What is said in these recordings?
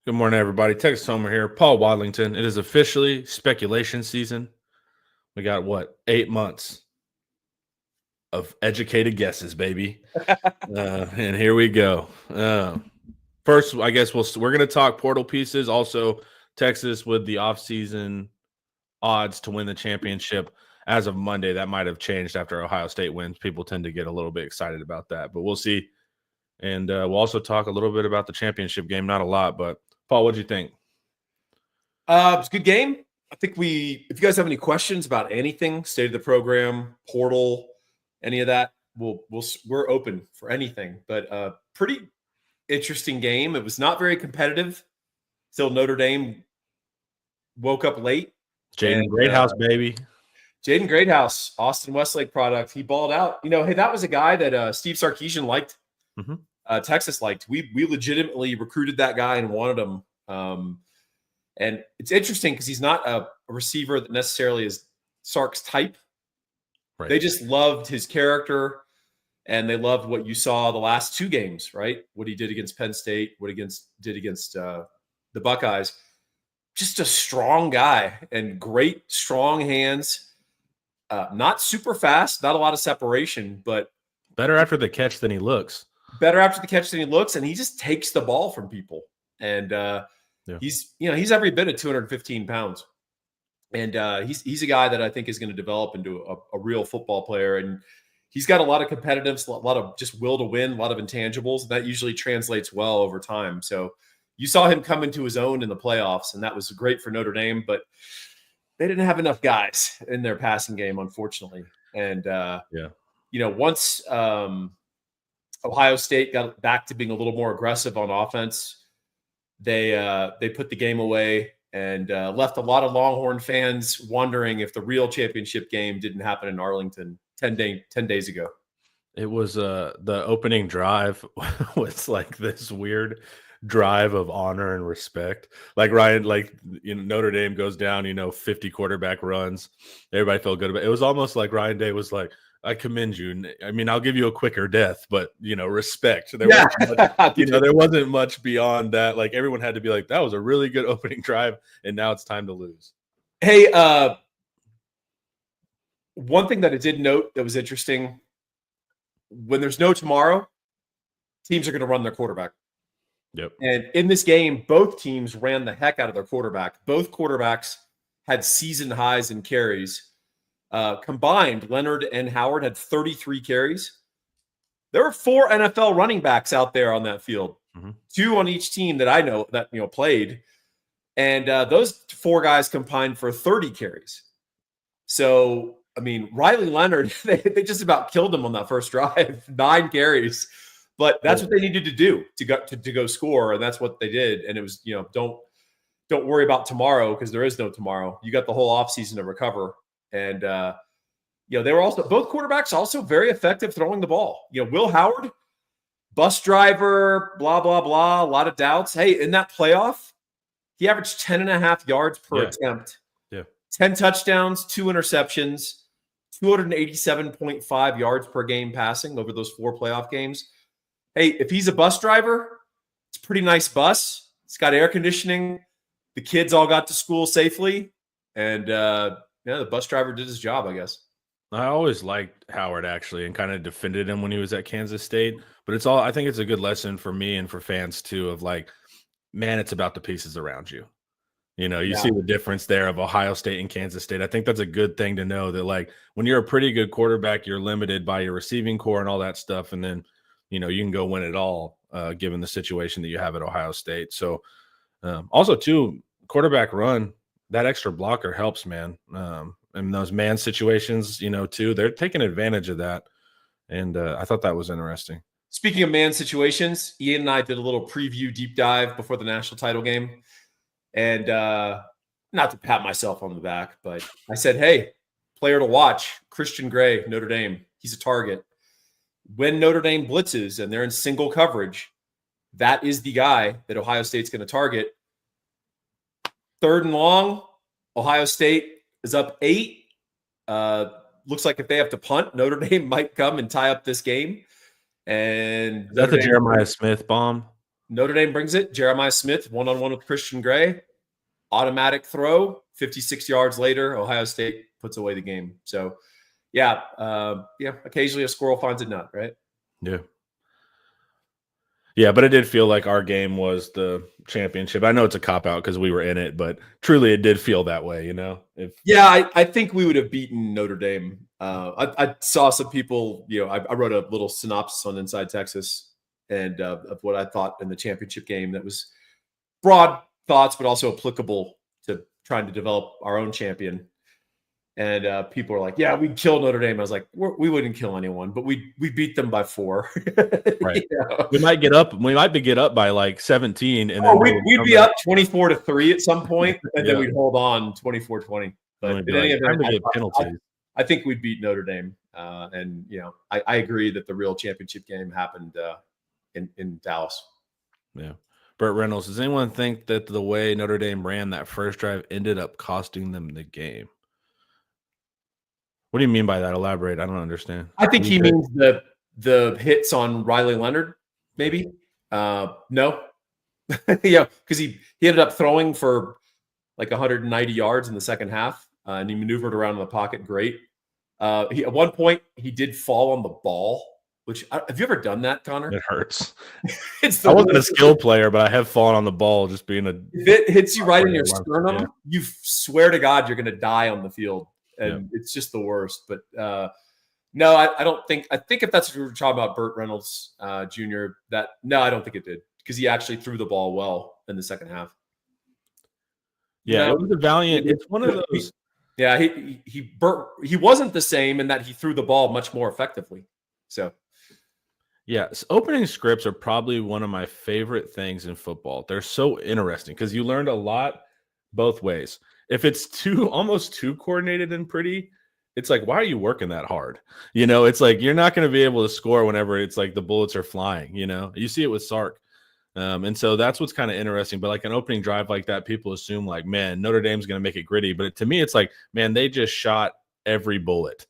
Good morning, everybody. Texas Homer here. Paul Wadlington. It is officially speculation season. We got 8 months of educated guesses, baby. And here we go. First, I guess we're going to talk portal pieces. Also, Texas with the offseason odds to win the championship as of Monday. That might have changed after Ohio State wins. People tend to get a little bit excited about that, but we'll see. And we'll also talk a little bit about the championship game. Not a lot, but Paul, what do you think? It's a good game. I think if you guys have any questions about anything, state of the program, portal, any of that, we're open for anything. But pretty interesting game. It was not very competitive till Notre Dame woke up late. Jaden Greathouse, baby. Jaden Greathouse, Austin Westlake product. He balled out. Hey, that was a guy that Steve Sarkisian liked. Mm-hmm. Texas liked. We legitimately recruited that guy and wanted him. And it's interesting because he's not a receiver that necessarily is Sark's type. Right. They just loved his character, and they loved what you saw the last two games, right? What he did against Penn State, what did against the Buckeyes. Just a strong guy and great, strong hands. Not super fast, not a lot of separation, but better after the catch than he looks. Better after the catch than he looks, and he just takes the ball from people. And he's every bit of 215 pounds. And he's a guy that I think is going to develop into a real football player. And he's got a lot of competitiveness, a lot of just will to win, a lot of intangibles. That usually translates well over time. So you saw him come into his own in the playoffs, and that was great for Notre Dame. But they didn't have enough guys in their passing game, unfortunately. And, once Ohio State got back to being a little more aggressive on offense, they put the game away and left a lot of Longhorn fans wondering if the real championship game didn't happen in Arlington 10 days ago. It was the opening drive was like this weird drive of honor and respect. Like Ryan, Notre Dame goes down, 50 quarterback runs. Everybody felt good about it. It was almost like Ryan Day was like, I commend you. I mean, I'll give you a quicker death, but respect. There wasn't much beyond that. Like everyone had to be like, that was a really good opening drive, and now it's time to lose. Hey, one thing that I did note that was interesting: when there's no tomorrow, teams are going to run their quarterback. Yep. And in this game, both teams ran the heck out of their quarterback. Both quarterbacks had season highs in carries. Combined, Leonard and Howard had 33 carries. There were 4 NFL running backs out there on that field, 2 on each team that I know that played, and those 4 guys combined for 30 carries. So, I mean, Riley Leonard, they just about killed him on that first drive, 9 carries, but that's what they needed to do to go score, and that's what they did. And it was, don't worry about tomorrow because there is no tomorrow. You got the whole offseason to recover. And, they were also both quarterbacks also very effective throwing the ball. Will Howard, bus driver, blah, blah, blah, a lot of doubts. Hey, in that playoff, he averaged 10.5 yards per attempt. Yeah. 10 touchdowns, 2 interceptions, 287.5 yards per game passing over those 4 playoff games. Hey, if he's a bus driver, it's a pretty nice bus. It's got air conditioning. The kids all got to school safely. And, the bus driver did his job, I guess. I always liked Howard actually and kind of defended him when he was at Kansas State. But I think it's a good lesson for me and for fans too of like, man, it's about the pieces around you. You see the difference there of Ohio State and Kansas State. I think that's a good thing to know that like when you're a pretty good quarterback, you're limited by your receiving core and all that stuff. And then, you can go win it all given the situation that you have at Ohio State. So also too, quarterback run, that extra blocker helps, man. And those man situations, too, they're taking advantage of that. And I thought that was interesting. Speaking of man situations, Ian and I did a little preview deep dive before the national title game. And not to pat myself on the back, but I said, hey, player to watch, Christian Gray, Notre Dame. He's a target. When Notre Dame blitzes and they're in single coverage, that is the guy that Ohio State's going to target. 3rd and long, Ohio State is up 8. Looks like if they have to punt, Notre Dame might come and tie up this game. And that's a Jeremiah Smith bomb. Notre Dame brings it. Jeremiah Smith, one-on-one with Christian Gray. Automatic throw. 56 yards later, Ohio State puts away the game. So, yeah, occasionally a squirrel finds a nut, right? Yeah. Yeah, but it did feel like our game was the championship. I know it's a cop-out because we were in it, but truly it did feel that way, I think we would have beaten Notre Dame. I saw some people, I wrote a little synopsis on Inside Texas and of what I thought in the championship game that was broad thoughts, but also applicable to trying to develop our own champion. And people are like, yeah, we'd kill Notre Dame. I was like, we wouldn't kill anyone, but we beat them by 4. Right. We might get up. We might get up by like 17. And then we'd be up 24-3 at some point, and then we'd hold on 24-20. But in any event, I think we'd beat Notre Dame. And I agree that the real championship game happened in Dallas. Yeah. Burt Reynolds, does anyone think that the way Notre Dame ran that first drive ended up costing them the game? What do you mean by that? Elaborate. I don't understand. I think he means the hits on Riley Leonard, maybe. No. Because he ended up throwing for like 190 yards in the second half, and he maneuvered around in the pocket great. At one point, he did fall on the ball, which have you ever done that, Connor? It hurts. I wasn't a skill player, but I have fallen on the ball just being if it hits you right in your sternum, you swear to God you're going to die on the field. And it's just the worst. But no, I don't think. I think if that's what we were talking about, Burt Reynolds Jr., I don't think it did because he actually threw the ball well in the second half. Yeah, it was a valiant. It's one of those. Yeah, he wasn't the same in that he threw the ball much more effectively. So. Yes, opening scripts are probably one of my favorite things in football. They're so interesting because you learned a lot both ways. If it's almost too coordinated and pretty, it's like, why are you working that hard? It's like you're not going to be able to score whenever it's like the bullets are flying. You see it with Sark. And so that's what's kind of interesting. But like an opening drive like that, people assume like, man, Notre Dame's going to make it gritty. But to me, it's like, man, they just shot every bullet.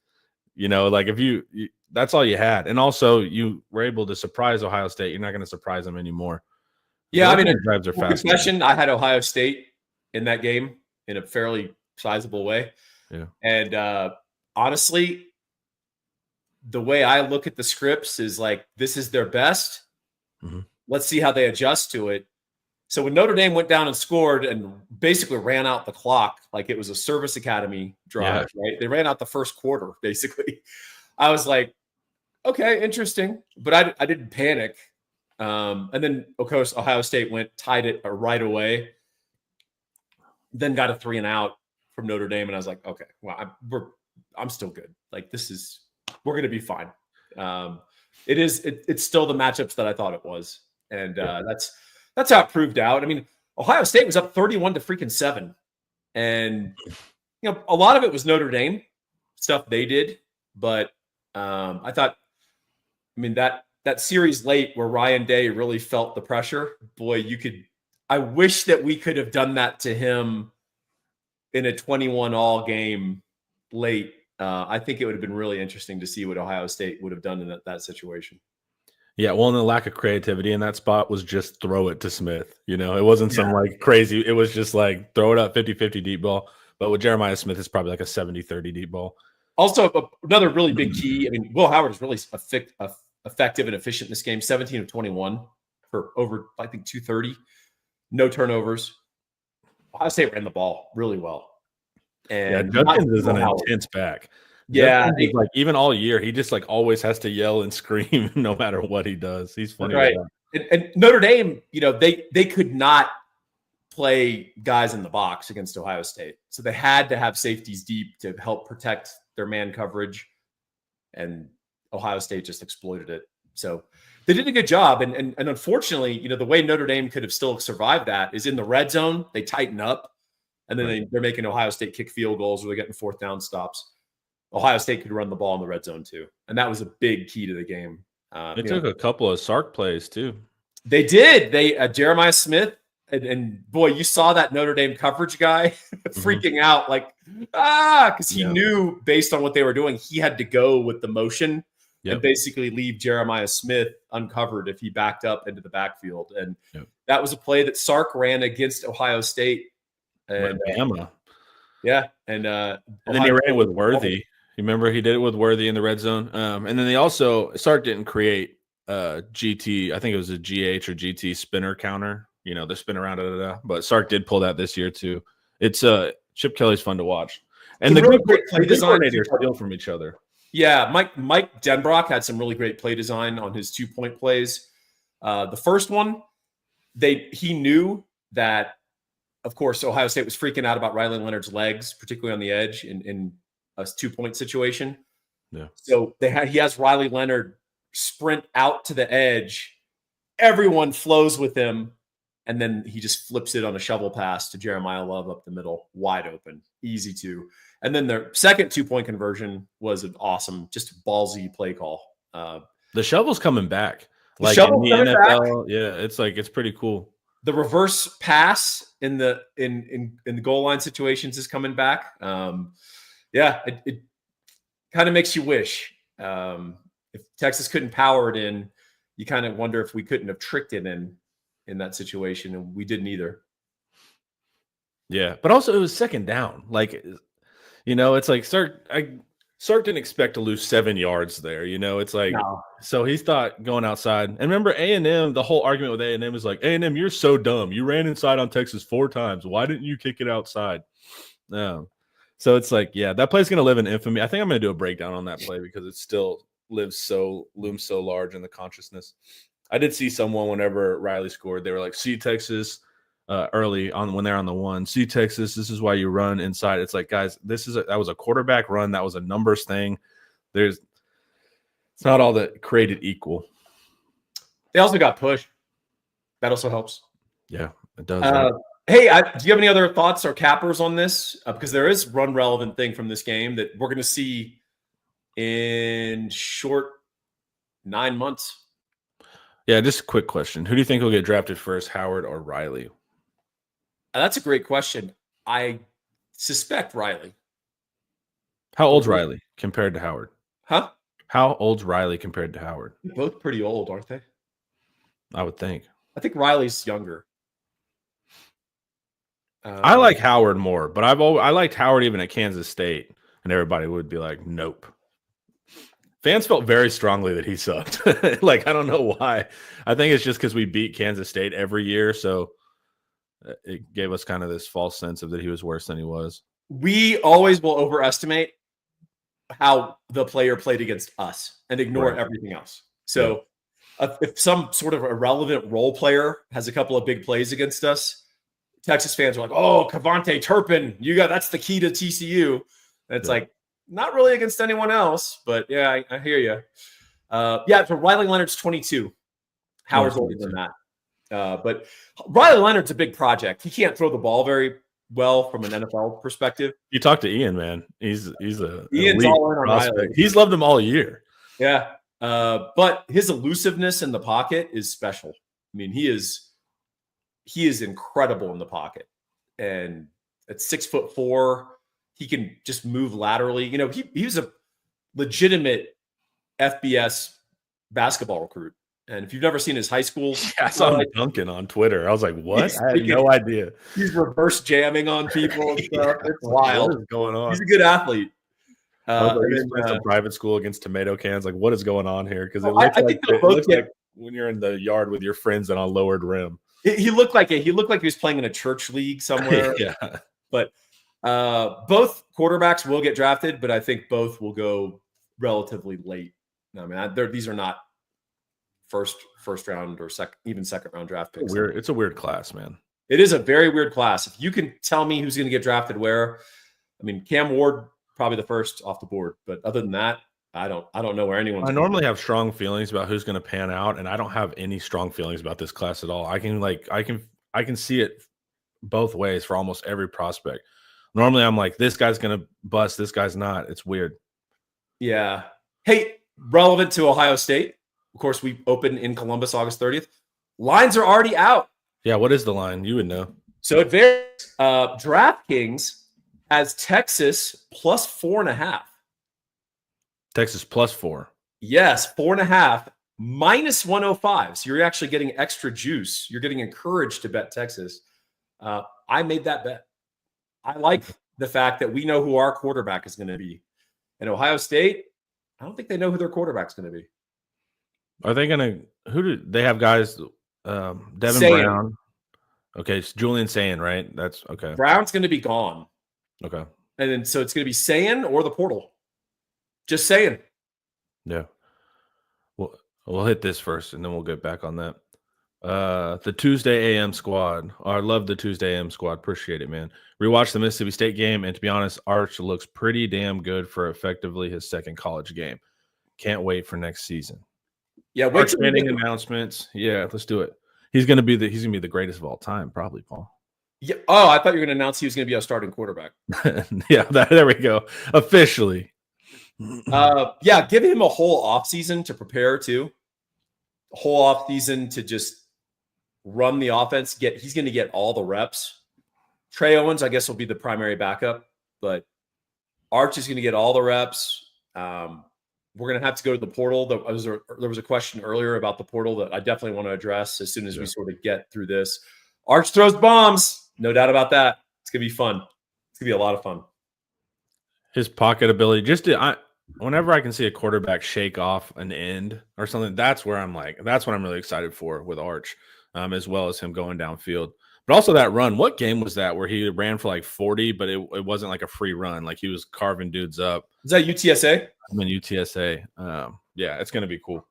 Like if that's all you had. And also you were able to surprise Ohio State. You're not going to surprise them anymore. Yeah, drives are fast. Confession, I had Ohio State in that game in a fairly sizable way. Yeah. And honestly, the way I look at the scripts is like, this is their best. Mm-hmm. Let's see how they adjust to it. So when Notre Dame went down and scored and basically ran out the clock, like it was a service academy drive, right? They ran out the first quarter, basically. I was like, okay, interesting. But I didn't panic. And then, of course, Ohio State tied it right away. Then got a 3 and out from Notre Dame, and I was like, okay, well, I'm still good. Like we're going to be fine. It's still the matchups that I thought it was, and that's how it proved out. I mean, Ohio State was up 31-7, and a lot of it was Notre Dame stuff they did, but I thought, that series late where Ryan Day really felt the pressure. Boy, I wish that we could have done that to him in a 21-all game late. I think it would have been really interesting to see what Ohio State would have done in that situation. Yeah, well, and the lack of creativity in that spot was just throw it to Smith. It wasn't some like crazy. It was just like throw it up 50-50 deep ball. But with Jeremiah Smith, it's probably like a 70-30 deep ball. Also, another really big key. Will Howard is really effective and efficient in this game. 17 of 21 for over, I think, 230. No turnovers. Ohio State ran the ball really well. And Judkins is an intense back. Yeah. Like even all year, he just like always has to yell and scream no matter what he does. He's funny. Right. And Notre Dame, they could not play guys in the box against Ohio State. So they had to have safeties deep to help protect their man coverage. And Ohio State just exploited it. So they did a good job. And unfortunately, the way Notre Dame could have still survived that is in the red zone. They tighten up, and then they're making Ohio State kick field goals or they're getting 4th down stops. Ohio State could run the ball in the red zone too. And that was a big key to the game. They took a couple of Sark plays too. They did. Jeremiah Smith, and boy, you saw that Notre Dame coverage guy freaking out like, because he knew based on what they were doing, he had to go with the motion and basically leave Jeremiah Smith uncovered if he backed up into the backfield. And that was a play that Sark ran against Ohio State. And Bama. And then he ran it with Worthy. You remember he did it with Worthy in the red zone. And then they also Sark didn't create GT. I think it was a GH or GT spinner counter. The spin around. But Sark did pull that this year too. It's Chip Kelly's fun to watch, and the really good play coordinators steal from each other. Yeah, Mike Denbrock had some really great play design on his 2-point plays. The first one, he knew that, of course, Ohio State was freaking out about Riley Leonard's legs, particularly on the edge in a 2-point situation. Yeah. So he has Riley Leonard sprint out to the edge. Everyone flows with him. And then he just flips it on a shovel pass to Jeremiah Love up the middle, wide open, easy to. And then their second 2-point conversion was an awesome, just ballsy play call. The shovel's coming back. Like in the NFL, it's pretty cool. The reverse pass in the goal line situations is coming back. It kind of makes you wish. If Texas couldn't power it in, you kind of wonder if we couldn't have tricked it in that situation, and we didn't either. Yeah, but also it was second down. Like, it's like Sark didn't expect to lose 7 yards there. It's like So he thought going outside. And remember A&M, the whole argument with A&M is like, A&M, you're so dumb. You ran inside on Texas 4 times. Why didn't you kick it outside? No. So it's like, that play's going to live in infamy. I think I'm going to do a breakdown on that play because it still looms so large in the consciousness. I did see someone whenever Riley scored, they were like, see Texas early on when they're on the 1. See Texas, this is why you run inside. It's like, guys, that was a quarterback run. That was a numbers thing. It's not all that created equal. They also got pushed. That also helps. Yeah, it does. Hey, do you have any other thoughts or cappers on this? Because there is run relevant thing from this game that we're going to see in short 9 months. Yeah, just a quick question. Who do you think will get drafted first, Howard or Riley? That's a great question. I suspect Riley. How old's Riley compared to Howard? Huh? How old's Riley compared to Howard? They're both pretty old, aren't they? I would think. I think Riley's younger. I like Howard more, but I liked Howard even at Kansas State, and everybody would be like, nope. Fans felt very strongly that he sucked. Like, I don't know why. I think it's just because we beat Kansas State every year, so it gave us kind of this false sense of that he was worse than he was. We always will overestimate how the player played against us and ignore everything else. So if some sort of irrelevant role player has a couple of big plays against us, Texas fans are like, oh, Kavonte Turpin, that's the key to TCU. And it's like, not really against anyone else, but I hear you. So Riley Leonard's 22. Howard's older than that. But Riley Leonard's a big project. He can't throw the ball very well from an NFL perspective. You talk to Ian, man. He's Ian's all in on Riley. He's loved him all year. Yeah. But his elusiveness in the pocket is special. I mean, he is incredible in the pocket. And at 6'4", he can just move laterally. He was a legitimate FBS basketball recruit. And if you've never seen his high school, I saw him dunking on Twitter. I was like, what? I had no idea. He's reverse jamming on people and stuff. It's wild. What is going on? He's a good athlete. He's playing some private school against tomato cans. Like, what is going on here? Because it looks like when you're in the yard with your friends on a lowered rim. He looked like he was playing in a church league somewhere. Yeah. But both quarterbacks will get drafted, but I think both will go relatively late. I mean, these are not first round or second round draft picks. It's a weird class, man. It is a very weird class. If you can tell me who's going to get drafted where, I mean, Cam Ward probably the first off the board, but other than that, I don't know where anyone's. I normally have strong feelings about who's going to pan out, and I don't have any strong feelings about this class at all. I can see it both ways for almost every prospect. Normally, I'm like, this guy's going to bust, this guy's not. It's weird. Yeah. Hey, relevant to Ohio State. Of course, we open in Columbus August 30th. Lines are already out. Yeah, what is the line? You would know. So it varies. DraftKings has Texas plus 4.5. Texas plus 4. Yes, 4.5 minus 105. So you're actually getting extra juice. You're getting encouraged to bet Texas. I made that bet. I like the fact that we know who our quarterback is going to be. And Ohio State, I don't think they know who their quarterback's going to be. Are they going to? Who do they have? Guys, Devin Saying. Brown. Okay, it's Julian saying, right? That's okay. Brown's going to be gone. Okay. And then so it's going to be Sayin or the portal. Just saying. Yeah. We'll hit this first, and then we'll get back on that. The Tuesday AM squad. Oh, I love the Tuesday AM squad. Appreciate it, man. Rewatched the Mississippi State game, and to be honest, Arch looks pretty damn good for effectively his second college game. Can't wait for next season. Yeah, Arch Manning announcements. Yeah, let's do it. He's gonna be the greatest of all time, probably, Paul. Yeah. Oh, I thought you were going to announce he was going to be a starting quarterback. Yeah, there we go. Officially. Yeah, give him a whole offseason to prepare too. Whole offseason to just run the offense. He's going to get all the reps. Trey Owens, I guess, will be the primary backup, but Arch is going to get all the reps. We're going to have to go to the portal. There was a question earlier about the portal that I definitely want to address as soon as we sort of get through this. Arch throws bombs. No doubt about that. It's going to be fun. It's going to be a lot of fun. His pocket ability, whenever I can see a quarterback shake off an end or something, that's what I'm really excited for with Arch, as well as him going downfield. But also that run, what game was that where he ran for like 40, but it wasn't like a free run. Like he was carving dudes up. Is that UTSA? I'm in UTSA. Yeah, it's going to be cool.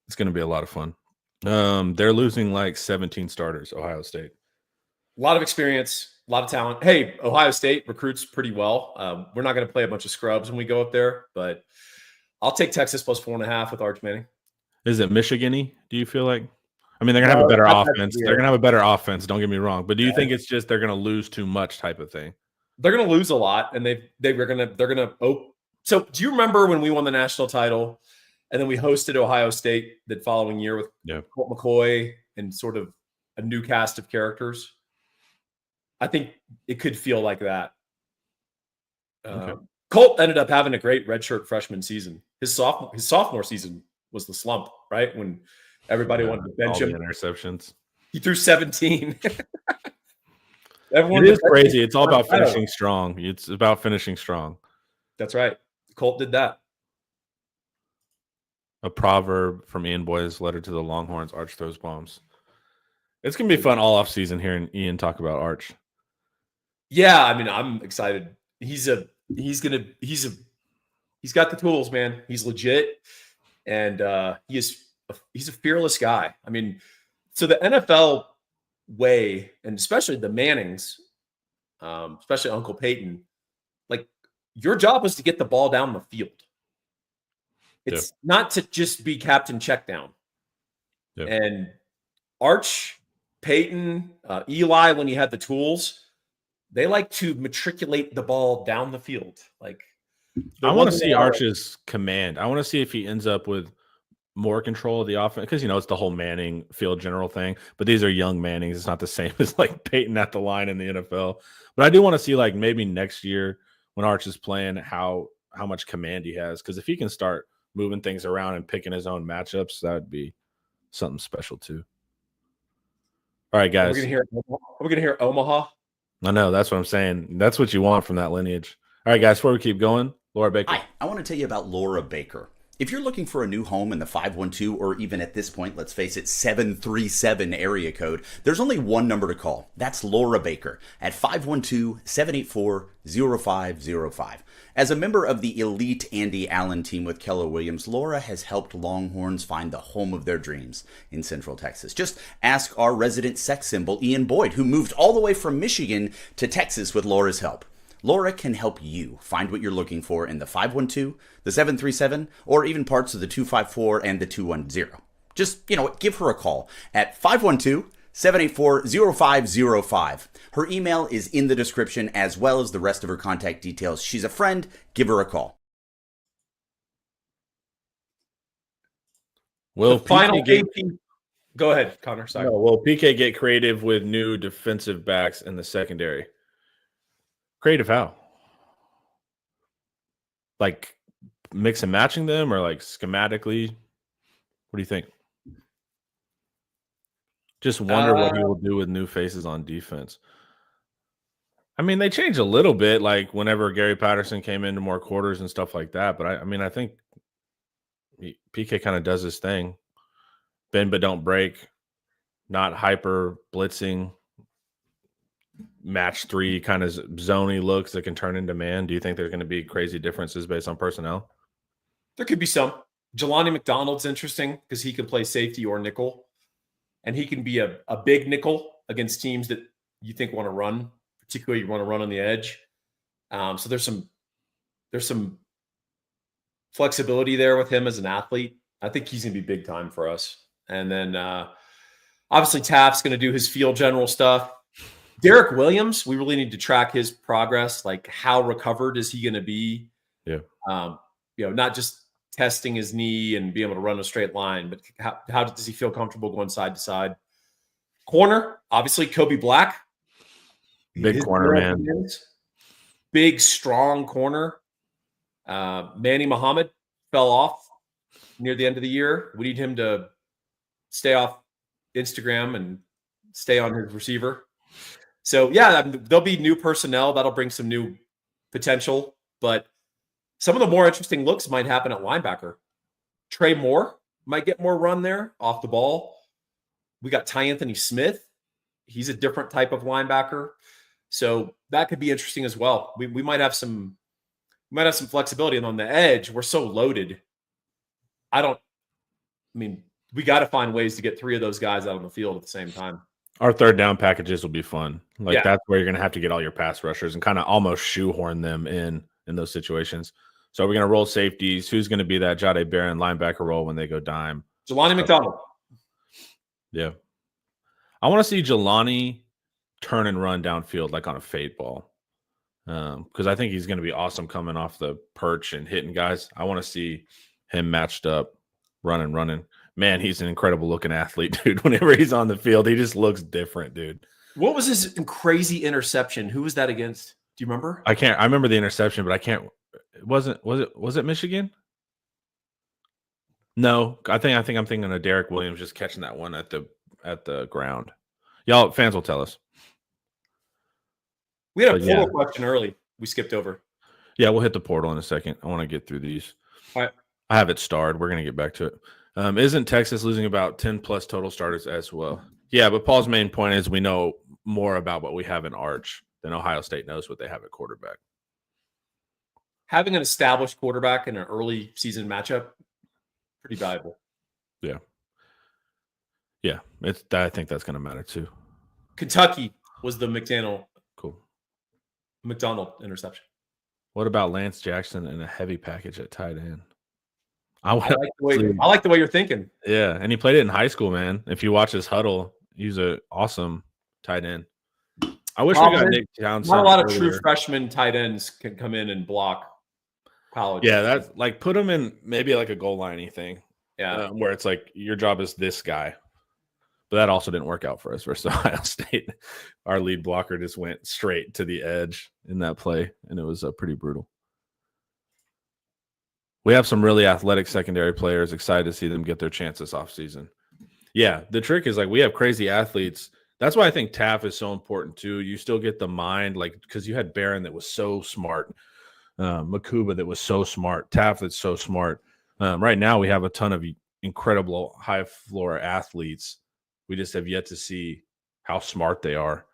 It's going to be a lot of fun. They're losing like 17 starters, Ohio State. A lot of experience, a lot of talent. Hey, Ohio State recruits pretty well. We're not going to play a bunch of scrubs when we go up there, but I'll take Texas plus 4.5 with Arch Manning. Is it Michigan-y, do you feel like? I mean, they're going to have a better offense. They're going to have a better offense. Don't get me wrong. But do you think it's just they're going to lose too much type of thing? They're going to lose a lot, and they're going to. So do you remember when we won the national title, and then we hosted Ohio State the following year with Colt McCoy and sort of a new cast of characters? I think it could feel like that. Colt ended up having a great redshirt freshman season. His sophomore season was the slump, right? When everybody wanted to bench him. Interceptions. He threw 17. It is crazy. It's all about finishing strong. It's about finishing strong. That's right. Colt did that. A proverb from Ian Boy's letter to the Longhorns: Arch throws bombs. It's gonna be fun all off season hearing Ian talk about Arch. Yeah, I mean, I'm excited. He's got the tools, man. He's legit, and he's a fearless guy. I mean, so the NFL way, and especially the Mannings, especially Uncle Peyton, like your job was to get the ball down the field. It's not to just be captain check down. And Arch, Peyton, Eli, when he had the tools, they like to matriculate the ball down the field. Like I want to see Arch's command. I want to see if he ends up with more control of the offense, because it's the whole Manning field general thing. But these are young Mannings. It's not the same as like Peyton at the line in the NFL. But I do want to see like maybe next year when Arch is playing how much command he has. Because if he can start moving things around and picking his own matchups, that would be something special too. All right, guys. We're gonna hear Omaha. I know, that's what I'm saying. That's what you want from that lineage. All right, guys, before we keep going, Laura Baker. Hi, I want to tell you about Laura Baker. If you're looking for a new home in the 512, or even at this point, let's face it, 737 area code, there's only one number to call. That's Laura Baker at 512-784-0505. As a member of the elite Andy Allen team with Keller Williams, Laura has helped Longhorns find the home of their dreams in Central Texas. Just ask our resident sex symbol, Ian Boyd, who moved all the way from Michigan to Texas with Laura's help. Laura can help you find what you're looking for in the 512, the 737, or even parts of the 254 and the 210. Just, give her a call at 512-784-0505. Her email is in the description, as well as the rest of her contact details. She's a friend. Give her a call. Will PK go ahead, Connor. Sorry. No, will PK get creative with new defensive backs in the secondary? Creative how? Like mix and matching them or like schematically? What do you think? Just wonder what he will do with new faces on defense. I mean, they changed a little bit, like whenever Gary Patterson came into more quarters and stuff like that. But I mean, I think PK kind of does his thing. Bend but don't break, not hyper blitzing, match 3 kind of zony looks that can turn into man. Do you think there's going to be crazy differences based on personnel? There could be some. Jelani McDonald's interesting because he can play safety or nickel, and he can be a big nickel against teams that you think want to run, particularly you want to run on the edge. So there's some flexibility there with him as an athlete. I think he's going to be big time for us. And then obviously Taft's going to do his field general stuff. Derek Williams, we really need to track his progress. Like, how recovered is he going to be? Yeah. Not just testing his knee and be able to run a straight line, but how does he feel comfortable going side to side? Corner, obviously Kobe Black. Big corner, man. Big, strong corner. Manny Muhammad fell off near the end of the year. We need him to stay off Instagram and stay on his receiver. So, yeah, there'll be new personnel. That'll bring some new potential. But some of the more interesting looks might happen at linebacker. Trey Moore might get more run there off the ball. We got Ty Anthony Smith. He's a different type of linebacker. So that could be interesting as well. We might have some flexibility. And on the edge, we're so loaded. We got to find ways to get 3 of those guys out on the field at the same time. Our third down packages will be fun. That's where you're going to have to get all your pass rushers and kind of almost shoehorn them in those situations. So we're going to roll safeties. Who's going to be that Jahdae Barron linebacker role when they go dime? Jelani McDonald. Yeah. I want to see Jelani turn and run downfield like on a fade ball. Because I think he's going to be awesome coming off the perch and hitting guys. I want to see him matched up, running. Man, he's an incredible looking athlete, dude. Whenever he's on the field, he just looks different, dude. What was his crazy interception? Who was that against? Do you remember? I remember the interception, but I can't. Was it Michigan? No, I think I'm thinking of Derek Williams just catching that one at the ground. Y'all fans will tell us. We had a portal question early. We skipped over. Yeah, we'll hit the portal in a second. I want to get through these. All right. I have it starred. We're going to get back to it. Isn't Texas losing about 10 plus total starters as well? Yeah, but Paul's main point is we know more about what we have in Arch than Ohio State knows what they have at quarterback. Having an established quarterback in an early season matchup, pretty valuable. Yeah. Yeah, I think that's going to matter too. Kentucky was the McDonald interception. What about Lance Jackson and a heavy package at tight end? I like the way you're thinking. Yeah, and he played it in high school, man. If you watch his huddle, he's an awesome tight end. I wish we got Nick Townsend. Not a lot of true freshman tight ends can come in and block college. Yeah, that's like put him in maybe like a goal line thing. Yeah, where it's like your job is this guy. But that also didn't work out for us versus Ohio State. Our lead blocker just went straight to the edge in that play, and it was pretty brutal. We have some really athletic secondary players. Excited to see them get their chance this offseason. Yeah, the trick is like we have crazy athletes. That's why I think Taft is so important too. You still get the mind, like because you had Barron that was so smart, Makuba that was so smart, Taft that's so smart. Right now we have a ton of incredible high floor athletes. We just have yet to see how smart they are.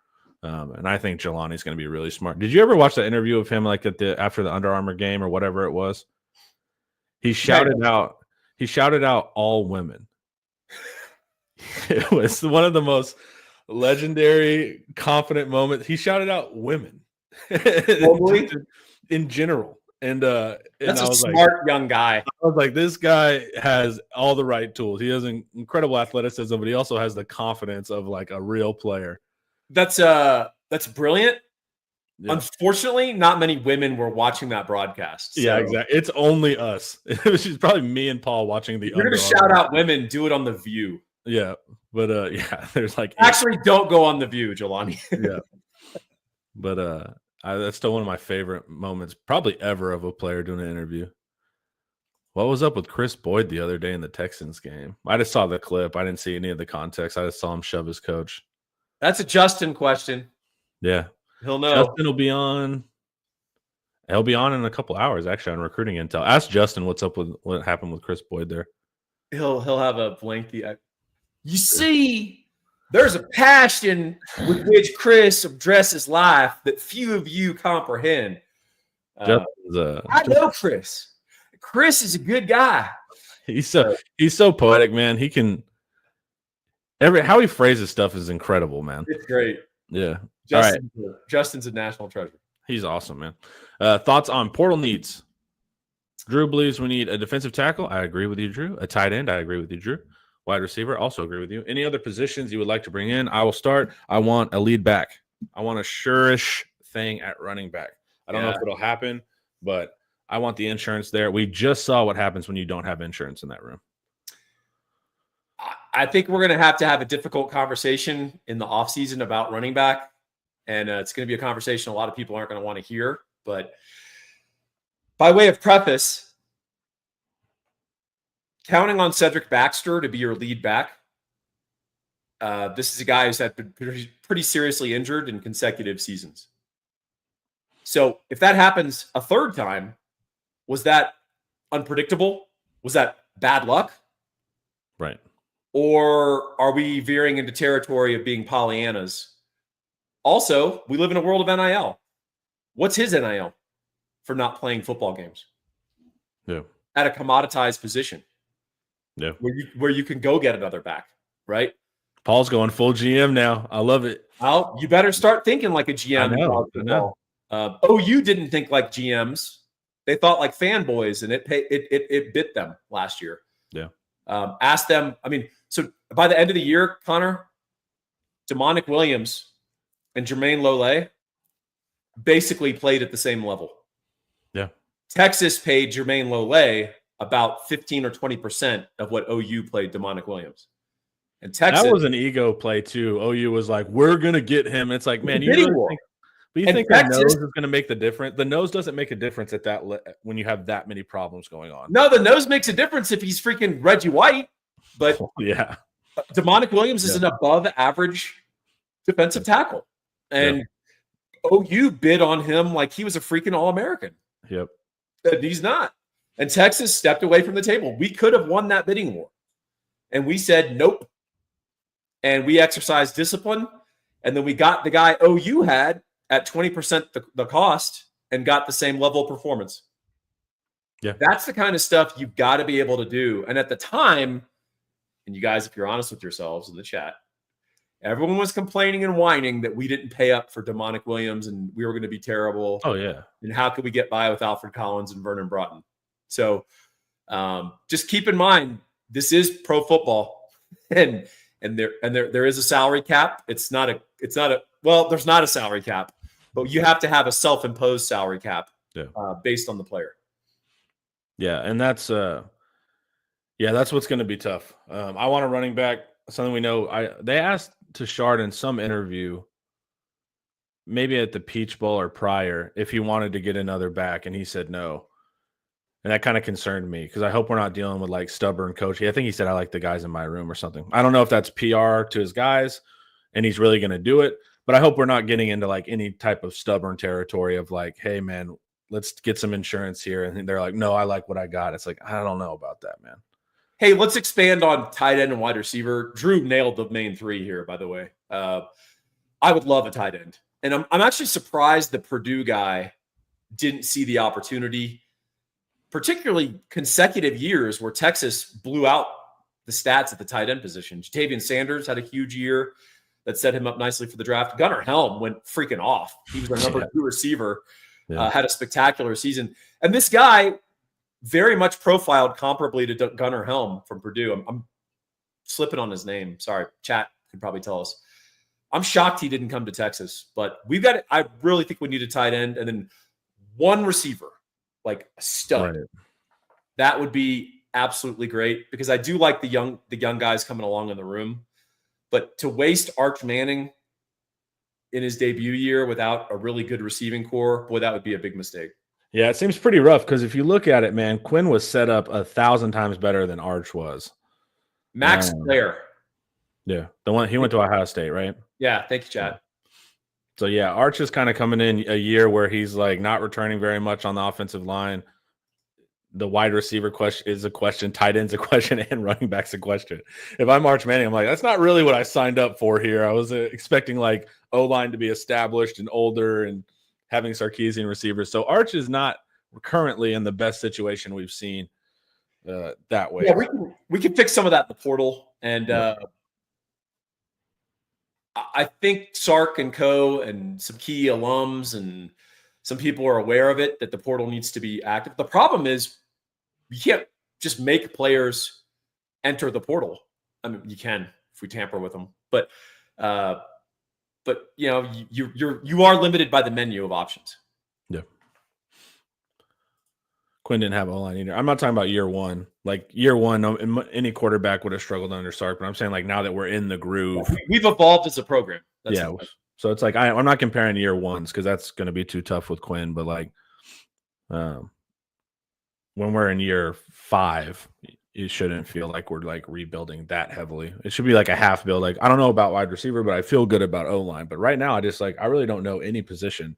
And I think Jelani's going to be really smart. Did you ever watch the interview of him like after the Under Armour game or whatever it was? He shouted out all women. It was one of the most legendary, confident moments. He shouted out women in general. And that's a smart young guy. I was like, this guy has all the right tools. He has an incredible athleticism, but he also has the confidence of like a real player. That's brilliant. Yeah. Unfortunately, not many women were watching that broadcast. So. Yeah, exactly. It's only us. It was just probably me and Paul watching the. You're going to shout out women. Do it on The View. Yeah, but there's like actually don't go on The View, Jelani. Yeah, but that's still one of my favorite moments, probably ever, of a player doing an interview. What was up with Chris Boyd the other day in the Texans game? I just saw the clip. I didn't see any of the context. I just saw him shove his coach. That's a Justin question. Yeah. He'll know. Justin will be on. He'll be on in a couple hours, actually, on Recruiting Intel. Ask Justin what's up with what happened with Chris Boyd there. He'll have a lengthy. You see, there's a passion with which Chris addresses life that few of you comprehend. I know Chris. Chris is a good guy. He's so poetic, man. He can how he phrases stuff is incredible, man. It's great. Yeah. Justin's a national treasure. He's awesome, man. Thoughts on portal needs? Drew believes we need a defensive tackle. I agree with you, Drew. A tight end. I agree with you, Drew. Wide receiver. Also agree with you. Any other positions you would like to bring in? I will start. I want a lead back. I want a sure-ish thing at running back. I don't know if it'll happen, but I want the insurance there. We just saw what happens when you don't have insurance in that room. I think we're going to have a difficult conversation in the offseason about running back. And it's going to be a conversation a lot of people aren't going to want to hear. But by way of preface, counting on Cedric Baxter to be your lead back, this is a guy who's been pretty seriously injured in consecutive seasons. So if that happens a third time, was that unpredictable? Was that bad luck? Right. Or are we veering into territory of being Pollyannas? Also, we live in a world of NIL. What's his NIL for not playing football games? Yeah. At a commoditized position. Yeah. Where you can go get another back, right? Paul's going full GM now. I love it. Well, you better start thinking like a GM. I know. OU didn't think like GMs. They thought like fanboys, and it bit them last year. Yeah. Ask them. I mean, so by the end of the year, Connor, Demonic Williams and Jermaine Lole basically played at the same level. Yeah. Texas paid Jermaine Lole about 15 or 20% of what OU played Demonic Williams. And Texas, that was an ego play too. OU was like, "We're gonna get him." It's like, man, you think the nose is going to make the difference? The nose doesn't make a difference at that when you have that many problems going on. No, the nose makes a difference if he's freaking Reggie White. But yeah, Demonic Williams is an above average defensive tackle, and OU bid on him like he was a freaking All-American. Yep, and he's not. And Texas stepped away from the table. We could have won that bidding war, and we said nope. And we exercised discipline, and then we got the guy OU had at 20% the cost and got the same level of performance. Yeah. That's the kind of stuff you've got to be able to do. And at the time, and you guys, if you're honest with yourselves in the chat, everyone was complaining and whining that we didn't pay up for Demonic Williams and we were going to be terrible. Oh, yeah. And how could we get by with Alfred Collins and Vernon Broughton? So just keep in mind, this is pro football. And there is a salary cap. There's not a salary cap, but you have to have a self-imposed salary cap based on the player. Yeah, and that's what's going to be tough. I want a running back, something we know. They asked Tashard in some interview, maybe at the Peach Bowl or prior, if he wanted to get another back, and he said no. And that kind of concerned me because I hope we're not dealing with like stubborn coaching. I think he said I like the guys in my room or something. I don't know if that's PR to his guys and he's really going to do it, but I hope we're not getting into like any type of stubborn territory of like, hey man, let's get some insurance here. And they're like, no, I like what I got. It's like, I don't know about that, man. Hey, let's expand on tight end and wide receiver. Drew nailed the main three here, by the way. I would love a tight end. And I'm actually surprised the Purdue guy didn't see the opportunity, particularly consecutive years where Texas blew out the stats at the tight end position. Jatavian Sanders had a huge year that set him up nicely for the draft. Gunnar Helm went freaking off. He was our number 2 receiver, had a spectacular season. And this guy very much profiled comparably to Gunnar Helm from Purdue. I'm slipping on his name. Sorry, chat could probably tell us. I'm shocked he didn't come to Texas, but I really think we need a tight end and then one receiver. Like a stud. Right. That would be absolutely great because I do like the young guys coming along in the room. But to waste Arch Manning in his debut year without a really good receiving core, boy, that would be a big mistake. Yeah, it seems pretty rough because if you look at it, man, Quinn was set up 1,000 times better than Arch was. Max Blair. Yeah, the one he went to Ohio State, right? Yeah, thank you, Chad. So yeah, Arch is kind of coming in a year where he's like not returning very much on the offensive line. The wide receiver question is a question, tight end's a question, and running back's a question. If I'm Arch Manning, I'm like, that's not really what I signed up for here. I was expecting like O-line to be established and older and having Sarkisian receivers. So Arch is not currently in the best situation we've seen that way. Yeah, we can fix some of that in the portal. And I think Sark and co and some key alums and some people are aware of it, that the portal needs to be active. The problem is you can't just make players enter the portal. I mean, you can if we tamper with them, but you know, you are limited by the menu of options. Yeah. Quinn didn't have O-line either. I'm not talking about year one. Like year one, any quarterback would have struggled under Sark, but I'm saying like now that we're in the groove. We've evolved as a program. That's So it's like I'm not comparing year ones because that's going to be too tough with Quinn, but like when we're in year 5, it shouldn't feel like we're like rebuilding that heavily. It should be like a half build. Like I don't know about wide receiver, but I feel good about O-line. But right now, I really don't know any position.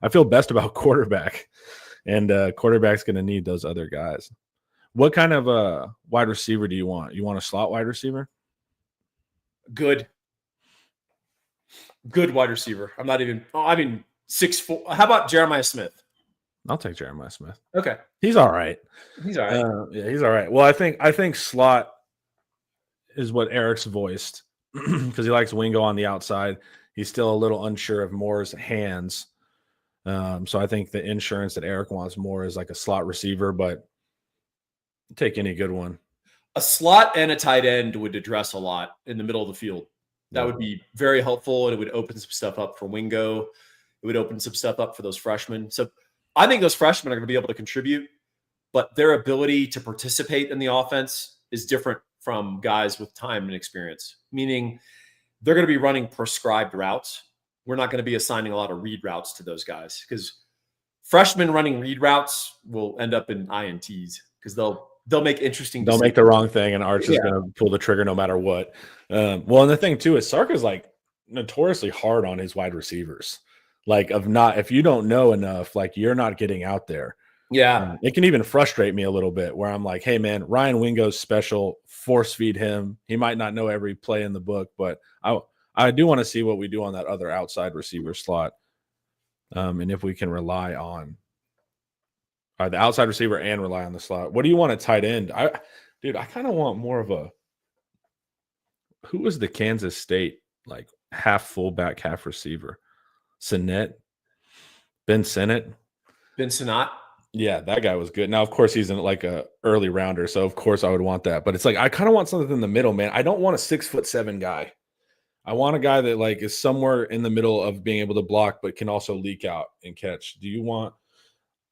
I feel best about quarterback, and quarterback's going to need those other guys. What kind of wide receiver do you want? You want a slot wide receiver? Good wide receiver. I mean 6'4". How about Jeremiah Smith? I'll take Jeremiah Smith. Okay. He's all right. He's all right. Yeah, he's all right. Well, I think slot is what Eric's voiced because he likes Wingo on the outside. He's still a little unsure of Moore's hands. So I think the insurance that Eric wants more is like a slot receiver, but take any good one. A slot and a tight end would address a lot in the middle of the field. That would be very helpful, and it would open some stuff up for Wingo. It would open some stuff up for those freshmen. So I think those freshmen are going to be able to contribute, but their ability to participate in the offense is different from guys with time and experience, meaning they're going to be running prescribed routes. We're not going to be assigning a lot of read routes to those guys because freshmen running read routes will end up in INTs because they'll make interesting decisions. They'll make the wrong thing, and Arch is going to pull the trigger no matter what. Well, and the thing too is Sark is like notoriously hard on his wide receivers. Like if you don't know enough, like you're not getting out there. Yeah. It can even frustrate me a little bit where I'm like, hey man, Ryan Wingo's special, force feed him. He might not know every play in the book, but I do want to see what we do on that other outside receiver slot. And if we can rely on the outside receiver and rely on the slot. What do you want at tight end? I kind of want more of who was the Kansas State like half fullback, half receiver? Ben Sinnott. Yeah, that guy was good. Now, of course, he's in like a early rounder, so of course I would want that. But it's like I kind of want something in the middle, man. I don't want a 6'7" guy. I want a guy that like is somewhere in the middle of being able to block, but can also leak out and catch. Do you want?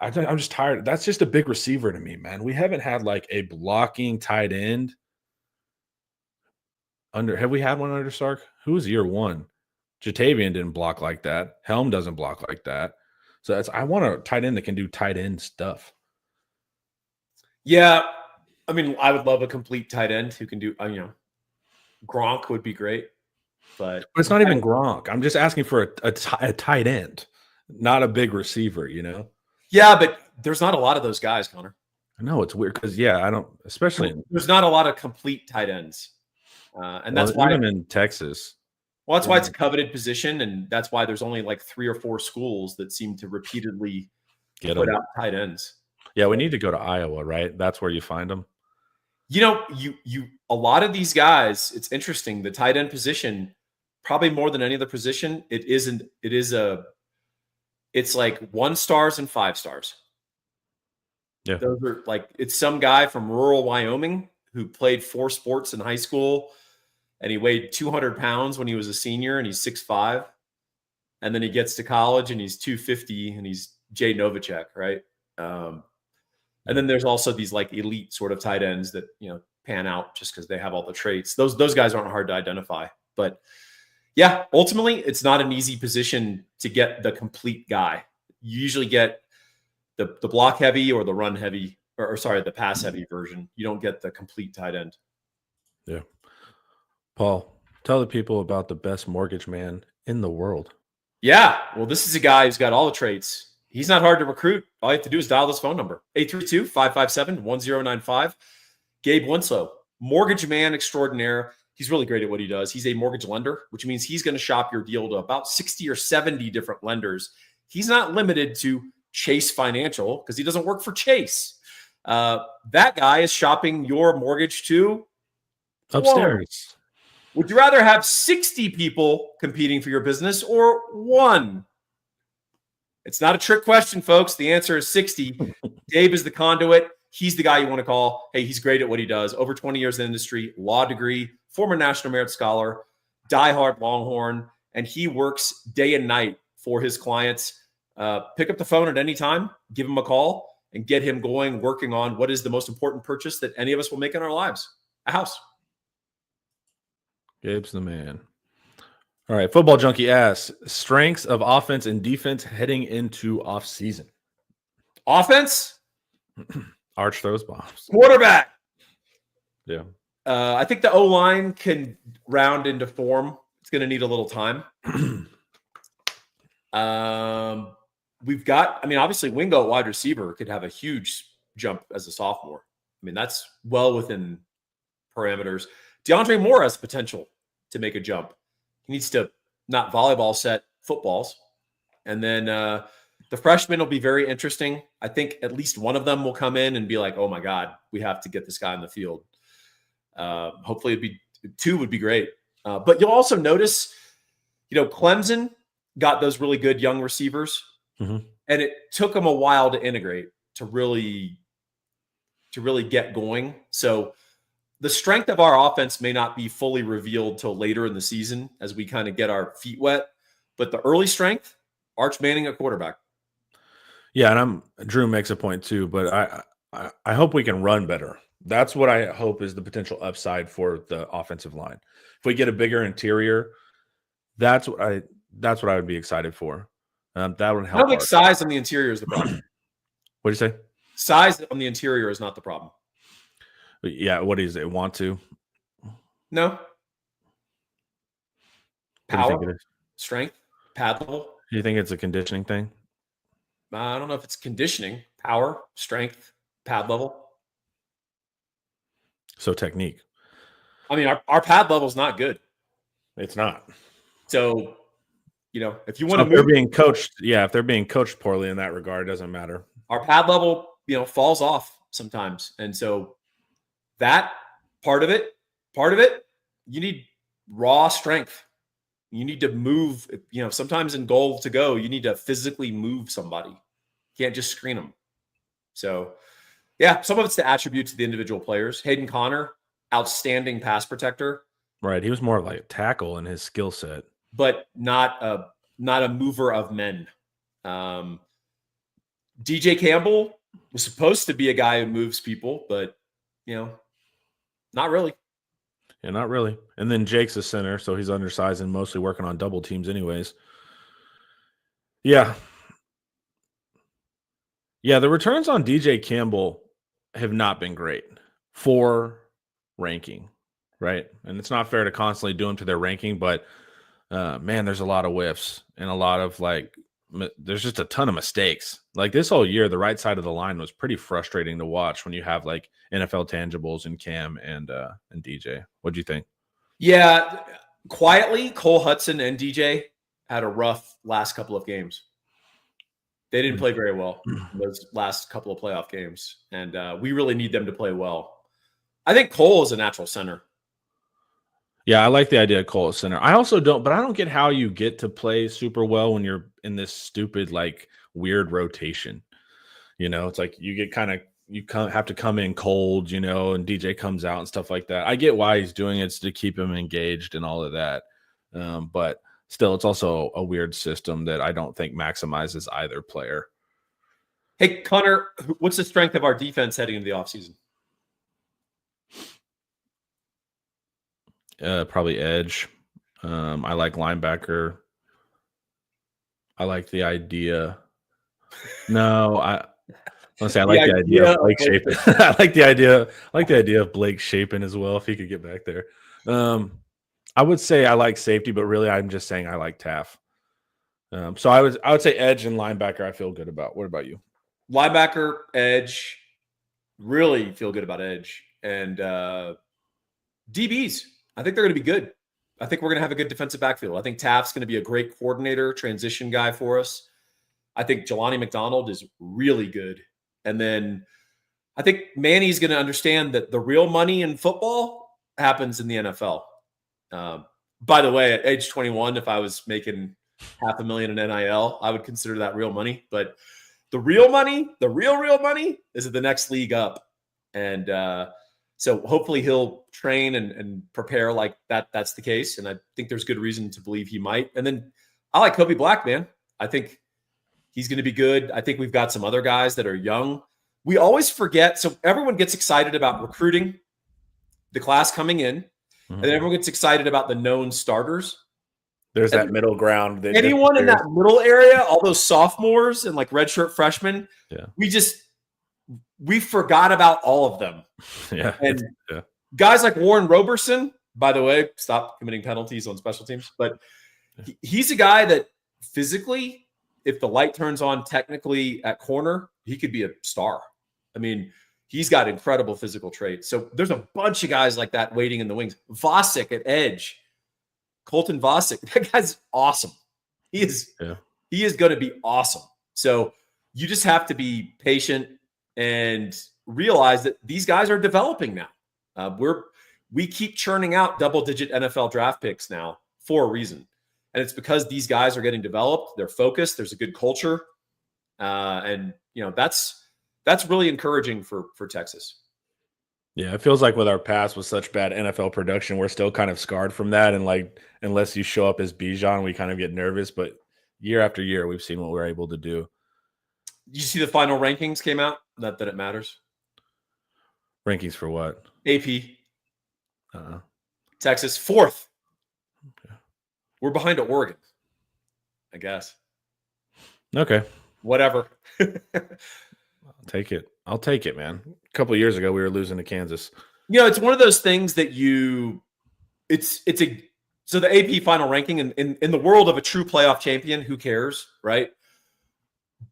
I'm just tired. That's just a big receiver to me, man. We haven't had like a blocking tight end have we had one under Sark? Who was year one? Jatavian didn't block like that. Helm doesn't block like that. So I want a tight end that can do tight end stuff. Yeah. I mean, I would love a complete tight end who can do, Gronk would be great. But it's not even Gronk. I'm just asking for a tight end, not a big receiver, Yeah, but there's not a lot of those guys, Connor. I know it's weird because, I don't, especially. There's not a lot of complete tight ends. And that's why. Even in Texas. Well, that's why it's a coveted position, and that's why there's only like 3 or 4 schools that seem to repeatedly put out tight ends. Yeah, we need to go to Iowa, right? That's where you find them. A lot of these guys, it's interesting. The tight end position, probably more than any other position, it's like 1 stars and 5 stars. Yeah. Those are like, it's some guy from rural Wyoming who played 4 sports in high school. And he weighed 200 pounds when he was a senior, and he's 6'5". And then he gets to college, and he's 250, and he's Jay Novacek, right? And then there's also these like elite sort of tight ends that pan out just because they have all the traits. Those guys aren't hard to identify, but yeah, ultimately, it's not an easy position to get the complete guy. You usually get the block heavy or the run heavy, or sorry, the pass heavy version. You don't get the complete tight end. Yeah. Paul, tell the people about the best mortgage man in the world. Yeah. Well, this is a guy who's got all the traits. He's not hard to recruit. All you have to do is dial this phone number, 832-557-1095. Gabe Winslow, mortgage man extraordinaire. He's really great at what he does. He's a mortgage lender, which means he's going to shop your deal to about 60 or 70 different lenders. He's not limited to Chase Financial because he doesn't work for Chase. That guy is shopping your mortgage to Upstairs. Would you rather have 60 people competing for your business or one? It's not a trick question, folks. The answer is 60. Gabe is the conduit. He's the guy you want to call. Hey, he's great at what he does. Over 20 years in the industry, law degree, former National Merit Scholar, diehard Longhorn, and he works day and night for his clients. Pick up the phone at any time, give him a call, and get him going, working on what is the most important purchase that any of us will make in our lives, a house. Gabe's the man. All right, Football Junkie asks, strengths of offense and defense heading into offseason. Offense? Arch throws bombs. Quarterback. Yeah. I think the O-line can round into form. It's going to need a little time. We've got, obviously Wingo at wide receiver could have a huge jump as a sophomore. That's well within parameters. DeAndre Moore has potential to make a jump. He needs to not volleyball set footballs. And then the freshmen will be very interesting. I think at least one of them will come in and be like, oh my God, we have to get this guy in the field. Hopefully two would be great. But you'll also notice, Clemson got those really good young receivers. Mm-hmm. And it took them a while to integrate, to really get going. So the strength of our offense may not be fully revealed till later in the season as we kind of get our feet wet. But the early strength, Arch Manning at quarterback. Yeah, and Drew makes a point too, but I hope we can run better. That's what I hope is the potential upside for the offensive line. If we get a bigger interior, that's what I would be excited for. That would help. I don't think size on the interior is the problem. What do you say? Size on the interior is not the problem. Yeah, what is it? Want to? No. Power, is? Strength, pad level. Do you think it's a conditioning thing? I don't know if it's conditioning. Power, strength, pad level. So technique. Our pad level is not good. It's not. So, if you want to move, they're being coached, if they're being coached poorly in that regard, it doesn't matter. Our pad level, falls off sometimes, and so that part of it, you need raw strength. You need to move, sometimes in goal to go, you need to physically move somebody. You can't just screen them. So, some of it's the attributes of the individual players. Hayden Connor, outstanding pass protector. Right. He was more like a tackle in his skill set. But not a mover of men. DJ Campbell was supposed to be a guy who moves people, but, not really. Yeah, not really. And then Jake's a center, so he's undersized and mostly working on double teams anyways. Yeah. Yeah, the returns on DJ Campbell have not been great for ranking, right? And it's not fair to constantly do them to their ranking, but, man, there's a lot of whiffs and a lot of, there's just a ton of mistakes. Like this whole year, the right side of the line was pretty frustrating to watch when you have NFL tangibles in Cam and DJ. What'd you think? Yeah, quietly, Cole Hudson and DJ had a rough last couple of games. They didn't play very well in those last couple of playoff games, and we really need them to play well. I think Cole is a natural center. Yeah, I like the idea of Cole at center. I also don't, but I don't get how you get to play super well when you're in this stupid, weird rotation. It's like you get have to come in cold, and DJ comes out and stuff like that. I get why he's doing it. It's to keep him engaged and all of that. But still, it's also a weird system that I don't think maximizes either player. Hey, Connor, what's the strength of our defense heading into the offseason? Probably edge. I like linebacker. I like the idea. No, Let's say I like the idea of Blake Shapen. I like the idea of Blake Shapen as well, if he could get back there. I would say I like safety, but really I'm just saying I like Taff. So I would say edge and linebacker I feel good about. What about you? Linebacker, edge, really feel good about edge. And DBs, I think they're going to be good. I think we're going to have a good defensive backfield. I think Taft's going to be a great coordinator, transition guy for us. I think Jelani McDonald is really good. And then I think Manny's going to understand that the real money in football happens in the NFL. By the way, at age 21, if I was making $500,000 in NIL, I would consider that real money. But the real money, the real money is at the next league up. And so hopefully he'll train and prepare like that's the case. And I think there's good reason to believe he might. And then I like Kobe Black, man. I think he's going to be good. I think we've got some other guys that are young. We always forget. So everyone gets excited about recruiting, the class coming in, and then everyone gets excited about the known starters. There's that middle ground. Anyone in that middle area, all those sophomores and like redshirt freshmen, we forgot about all of them. Yeah. And guys like Warren Roberson, by the way, stop committing penalties on special teams, but he's a guy that physically, if the light turns on technically at corner, he could be a star. I mean, he's got incredible physical traits. So there's a bunch of guys like that waiting in the wings. Vosick at edge. Colton Vosick, that guy's awesome. He is going to be awesome. So you just have to be patient and realize that these guys are developing now. We keep churning out double-digit NFL draft picks now for a reason. And it's because these guys are getting developed. They're focused. There's a good culture. And, that's really encouraging for Texas. Yeah, it feels like with our past with such bad NFL production, we're still kind of scarred from that. And like, unless you show up as Bijan, we kind of get nervous. But year after year, we've seen what we're able to do. You see the final rankings came out? Not that it matters. Rankings for what? AP. Texas, 4th. Okay. We're behind Oregon, I guess. Okay. Whatever. I'll take it, man. A couple of years ago, we were losing to Kansas. It's one of those things that so the AP final ranking in the world of a true playoff champion, who cares, right?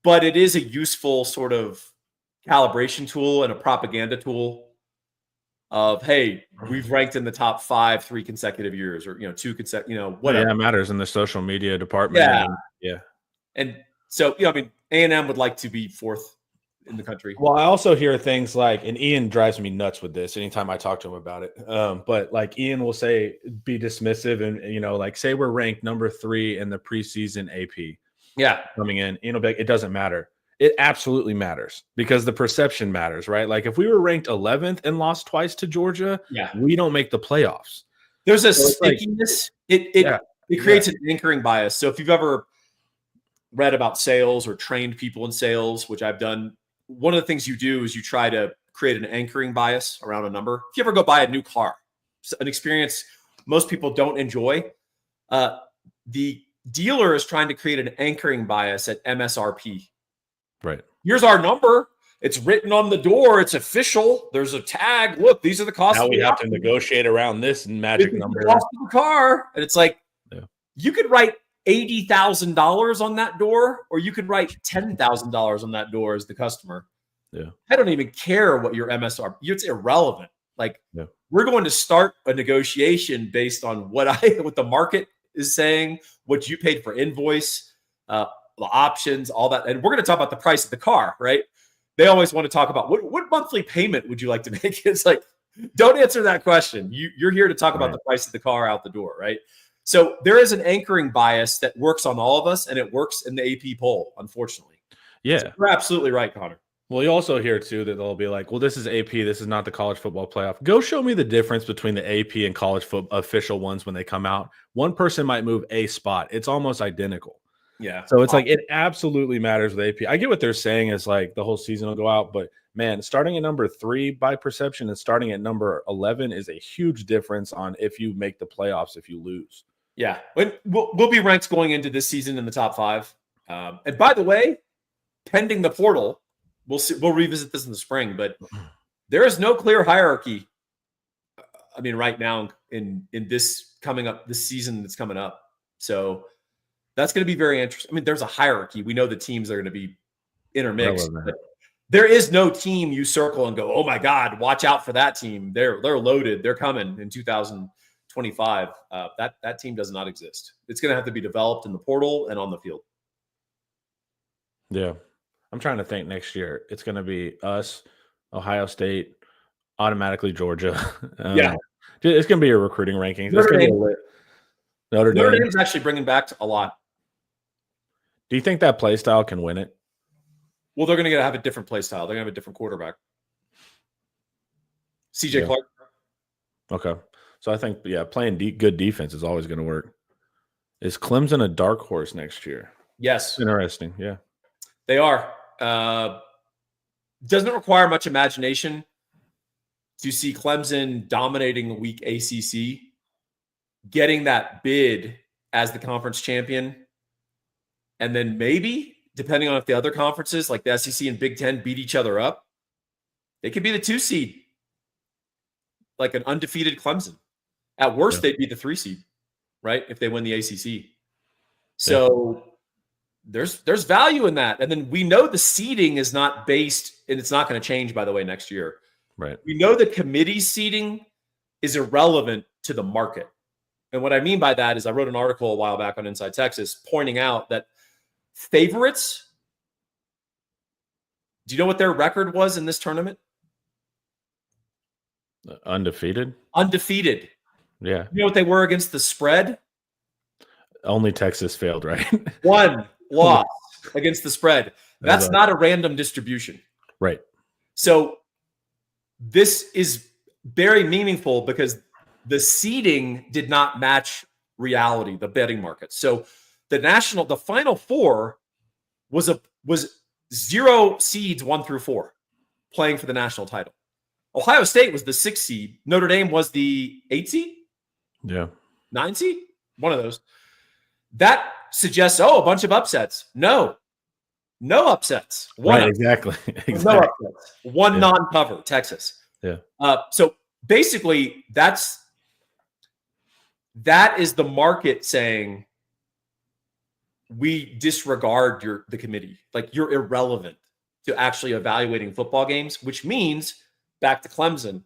But it is a useful sort of calibration tool and a propaganda tool of, hey, we've ranked in the top 5 3 consecutive years, or 2 consecutive, whatever. Yeah, it matters in the social media department. Yeah. And so, A&M would like to be 4th in the country. Well, I also hear things like, and Ian drives me nuts with this anytime I talk to him about it. But like Ian will be dismissive and, like say we're ranked number 3 in the preseason AP. Yeah. Coming in, Ian will be like, it doesn't matter. It absolutely matters because the perception matters, right? Like if we were ranked 11th and lost twice to Georgia, we don't make the playoffs. There's a stickiness. It creates an anchoring bias. So if you've ever read about sales or trained people in sales, which I've done, one of the things you do is you try to create an anchoring bias around a number. If you ever go buy a new car, an experience most people don't enjoy, the dealer is trying to create an anchoring bias at MSRP. Right. Here's our number. It's written on the door. It's official. There's a tag. Look, these are the costs. Now we have to negotiate around this magic number. The cost of the car. And it's like, you could write $80,000 on that door, or you could write $10,000 on that door as the customer. Yeah. I don't even care what your MSRP. It's irrelevant. Like we're going to start a negotiation based on what the market is saying, what you paid for invoice, the options, all that. And we're going to talk about the price of the car, right? They always want to talk about what monthly payment would you like to make? It's like, don't answer that question. You're here to talk about the price of the car out the door, right? So there is an anchoring bias that works on all of us, and it works in the AP poll, unfortunately. Yeah. So you're absolutely right, Connor. Well, you also hear, too, that they'll be like, well, this is AP. This is not the college football playoff. Go show me the difference between the AP and college official ones when they come out. One person might move a spot. It's almost identical. Yeah. So it's like it absolutely matters with AP. I get what they're saying is like the whole season will go out, but man, starting at number 3 by perception and starting at number 11 is a huge difference on if you make the playoffs, if you lose. Yeah. We'll be ranked going into this season in the top 5. And by the way, pending the portal, we'll see. We'll revisit this in the spring, but there is no clear hierarchy. I mean, right now in this coming up, this season that's coming up. So that's going to be very interesting. I mean, there's a hierarchy. We know the teams are going to be intermixed. But there is no team you circle and go, oh my God, watch out for that team. They're loaded. They're coming in 2025. That team does not exist. It's going to have to be developed in the portal and on the field. Yeah. I'm trying to think next year. It's going to be us, Ohio State, automatically Georgia. Yeah. It's going to be a recruiting rankings. Notre Dame is actually bringing back a lot. Do you think that play style can win it? Well, they're going to have a different play style. They're going to have a different quarterback. CJ Clark. Okay. So I think, playing good defense is always going to work. Is Clemson a dark horse next year? Yes. Interesting. Yeah. They are. Doesn't require much imagination to see Clemson dominating a weak ACC, getting that bid as the conference champion, and then maybe, depending on if the other conferences like the SEC and Big Ten beat each other up, they could be the 2 seed, like an undefeated Clemson. At worst, they'd be the 3 seed, right? If they win the ACC. So there's value in that. And then we know the seeding is not based, and it's not going to change, by the way, next year. Right. We know the committee seeding is irrelevant to the market. And what I mean by that is I wrote an article a while back on Inside Texas pointing out that favorites, do you know what their record was in this tournament? Undefeated? Undefeated. Yeah. You know what they were against the spread? Only Texas failed, right? 1 loss against the spread. That's not a random distribution. Right. So this is very meaningful because the seeding did not match reality, the betting market. So the Final Four was 0 seeds 1 through 4 playing for the national title. Ohio State was the 6th seed. Notre Dame was the 8th seed? Yeah. 9 seed? One of those. That suggests, a bunch of upsets. No upsets. Right, exactly. No upsets. One non-cover, Texas. Yeah. So basically, that is the market saying we disregard the committee. Like, you're irrelevant to actually evaluating football games, which means, back to Clemson,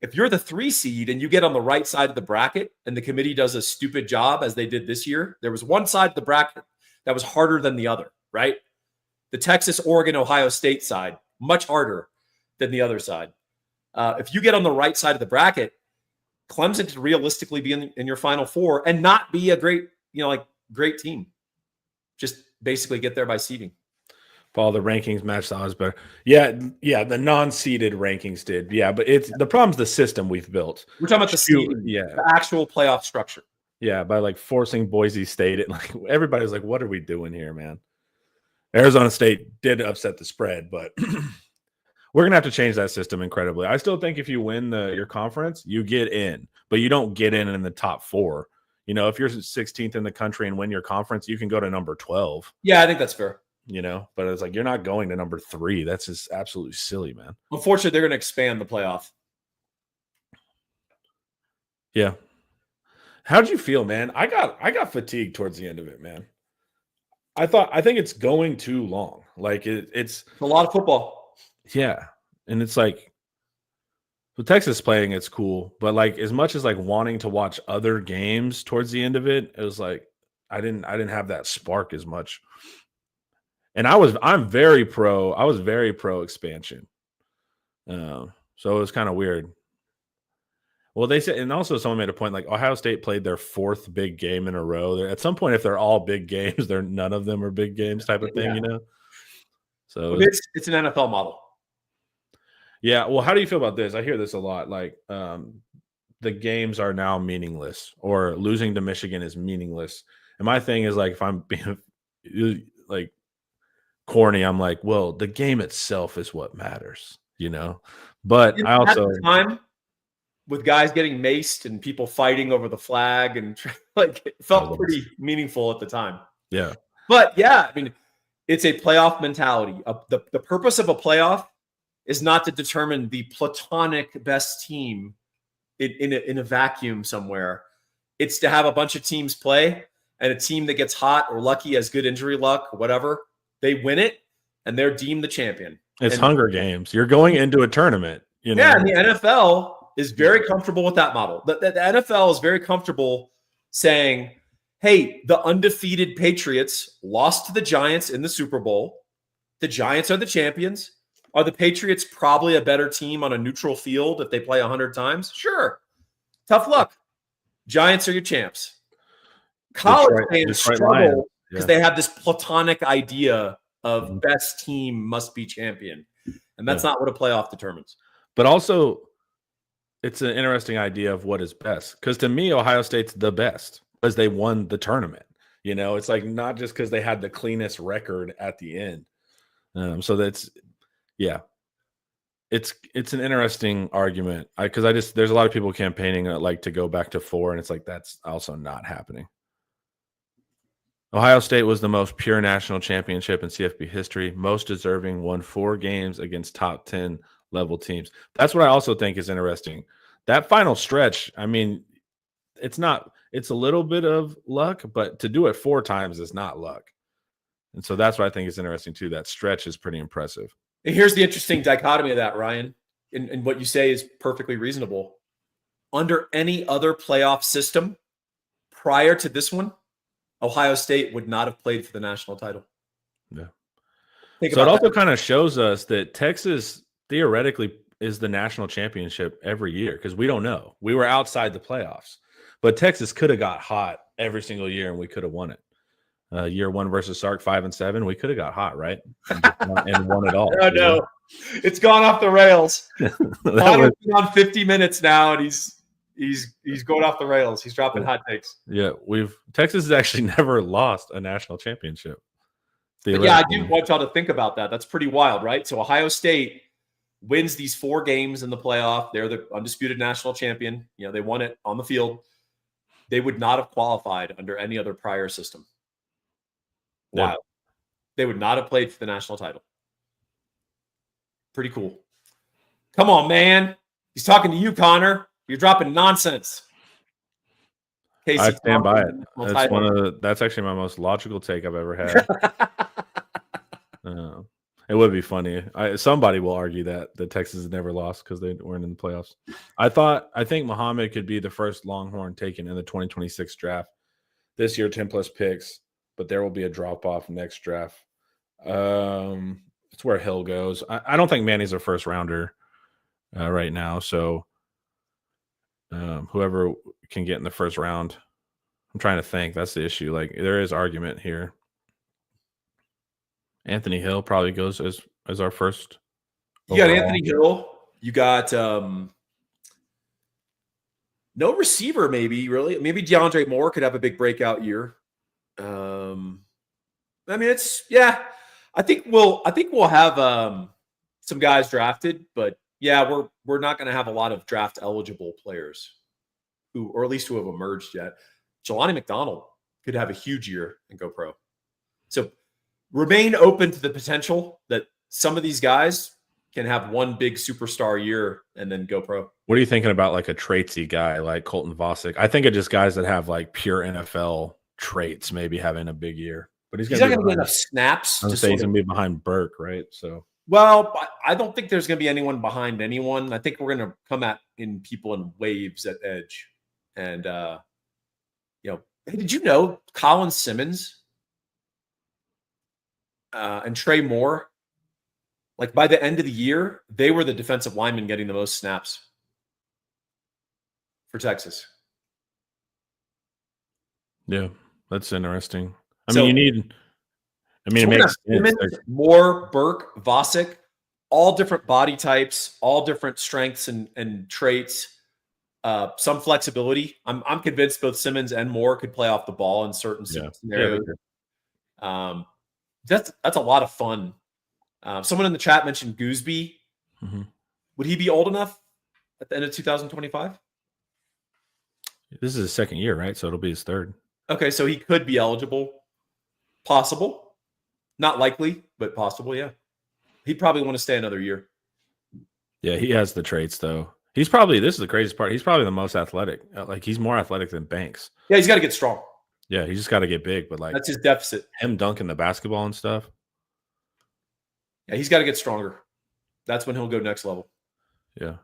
if you're the 3 seed and you get on the right side of the bracket and the committee does a stupid job as they did this year, there was one side of the bracket that was harder than the other, right? The Texas, Oregon, Ohio State side, much harder than the other side. If you get on the right side of the bracket, Clemson could realistically be in your Final Four and not be a great team. Just basically get there by seeding. Paul, the rankings match the odds better. Yeah, the non-seeded rankings did. Yeah, but the problem's the system we've built. We're talking about the seeding, the actual playoff structure. Yeah, by forcing Boise State, everybody's like, what are we doing here, man? Arizona State did upset the spread, but we're gonna have to change that system incredibly. I still think if you win your conference, you get in, but you don't get in the top 4. If you're 16th in the country and win your conference, you can go to number 12. Yeah, I think that's fair. But it's like you're not going to number 3. That's just absolutely silly, man. Unfortunately, they're going to expand the playoff. Yeah. How'd you feel, man? I got fatigued towards the end of it, man. I think it's going too long. Like it's a lot of football. Yeah, and it's like with Texas playing, it's cool, but as much as wanting to watch other games towards the end of it, it was like I didn't have that spark as much. And I was very pro expansion. So it was kind of weird. Well, they said, and also someone made a point Ohio State played their 4th big game in a row. At some point, if they're all big games, none of them are big games type of thing, So it's an NFL model. Yeah. Well, how do you feel about this? I hear this a lot. The games are now meaningless, or losing to Michigan is meaningless. And my thing is if I'm being corny, I'm well, the game itself is what matters, But I also at the time with guys getting maced and people fighting over the flag and it felt pretty meaningful at the time. Yeah. But yeah, I mean, It's a playoff mentality. The purpose of a playoff is not to determine the platonic best team in a vacuum somewhere. It's to have a bunch of teams play, and a team that gets hot or lucky, has good injury luck, whatever, they win it, and they're deemed the champion. It's And Hunger Games. You're going into a tournament. You know? yeah, and the NFL is very comfortable with that model. The NFL is very comfortable saying, hey, the undefeated Patriots lost to the Giants in the Super Bowl. The Giants are the champions. Are the Patriots probably a better team on a neutral field if they play 100 times? Sure. Tough luck. Giants are your champs. College fans struggle because they have this platonic idea of best team must be champion. And that's not what a playoff determines. But also, it's an interesting idea of what is best. Because to me, Ohio State's the best because they won the tournament. You know, it's like not just because they had the cleanest record at the end. So that's, yeah. It's an interesting argument because there's a lot of people campaigning like to go back to 4, and it's like that's also not happening. Ohio State was the most pure national championship in CFB history, most deserving, won 4 games against top 10 level teams. That's what I also think is interesting. That final stretch, I mean, it's a little bit of luck, but to do it 4 times is not luck. And so that's what I think is interesting too. That stretch is pretty impressive. And here's the interesting dichotomy of that, Ryan, and what you say is perfectly reasonable. Under any other playoff system prior to this one, Ohio State would not have played for the national title. Yeah. So it also kind of shows us that Texas theoretically is the national championship every year because we don't know. We were outside the playoffs, but Texas could have got hot every single year and we could have won it. Year 1 versus Sark 5-7, we could have got hot, right? And won it all. Oh no, it's gone off the rails. Connor's been on 50 minutes now, and he's going off the rails. He's dropping hot takes. Yeah, Texas has actually never lost a national championship. Yeah, I do want y'all to think about that. That's pretty wild, right? So Ohio State wins these 4 games in the playoff. They're the undisputed national champion. You know, they won it on the field. They would not have qualified under any other prior system. Wow. Yeah. They would not have played for the national title. Pretty cool. Come on, man. He's talking to you, Connor. You're dropping nonsense. Casey, I stand by it. That's actually my most logical take I've ever had. It would be funny. Somebody will argue that Texas has never lost because they weren't in the playoffs. I think Muhammad could be the first Longhorn taken in the 2026 draft. This year, 10+ picks. But there will be a drop-off next draft. It's where Hill goes. I don't think Manny's a first-rounder right now. So whoever can get in the first round, I'm trying to think. That's the issue. Like, there is argument here. Anthony Hill probably goes as our first. You got Anthony Hill. You got no receiver, maybe, really. Maybe DeAndre Moore could have a big breakout year. I mean, I think we'll have some guys drafted, but yeah, we're not going to have a lot of draft eligible players or at least who have emerged yet. Jelani McDonald could have a huge year and go pro. So remain open to the potential that some of these guys can have one big superstar year and then go pro. What are you thinking about like a traitsy guy like Colton Vosick? I think of just guys that have like pure NFL traits, maybe having a big year, but he's not going to get enough snaps. He's going to be behind Burke, right? So, well, I don't think there's going to be anyone behind anyone. I think we're going to come in people in waves at edge, and hey, did you know Colin Simmons and Trey Moore, like by the end of the year, they were the defensive linemen getting the most snaps for Texas. Yeah. That's interesting. It makes sense. Moore, Burke, Vosick, all different body types, all different strengths and traits, some flexibility. I'm convinced both Simmons and Moore could play off the ball in certain scenarios. That's a lot of fun. Someone in the chat mentioned Gooseby. Mm-hmm. Would he be old enough at the end of 2025? This is his second year, right? So it'll be his third. Okay, so he could be eligible. Possible. Not likely, but possible. Yeah, he'd probably want to stay another year. Yeah, he has the traits though. He's probably this is the craziest part. He's probably the most athletic. Like he's more athletic than Banks. Yeah, he's got to get strong. Yeah, he just got to get big. But like That's his deficit. him dunking the basketball and stuff. Yeah, he's got to get stronger. That's when he'll go next level. Yeah.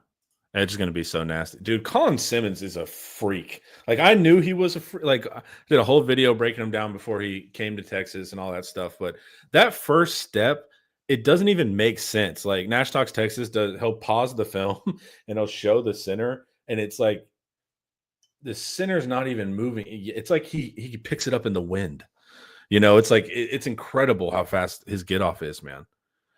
Edge is going to be so nasty. Dude, Colin Simmons is a freak. Like, I knew he was a freak. Like, I did a whole video breaking him down before he came to Texas and all that stuff. But that first step, it doesn't even make sense. Like, Nash Talks Texas, he'll pause the film and he'll show the center. And it's like, the center's not even moving. It's like he picks it up in the wind. You know, it's like, it's incredible how fast his get off is, man.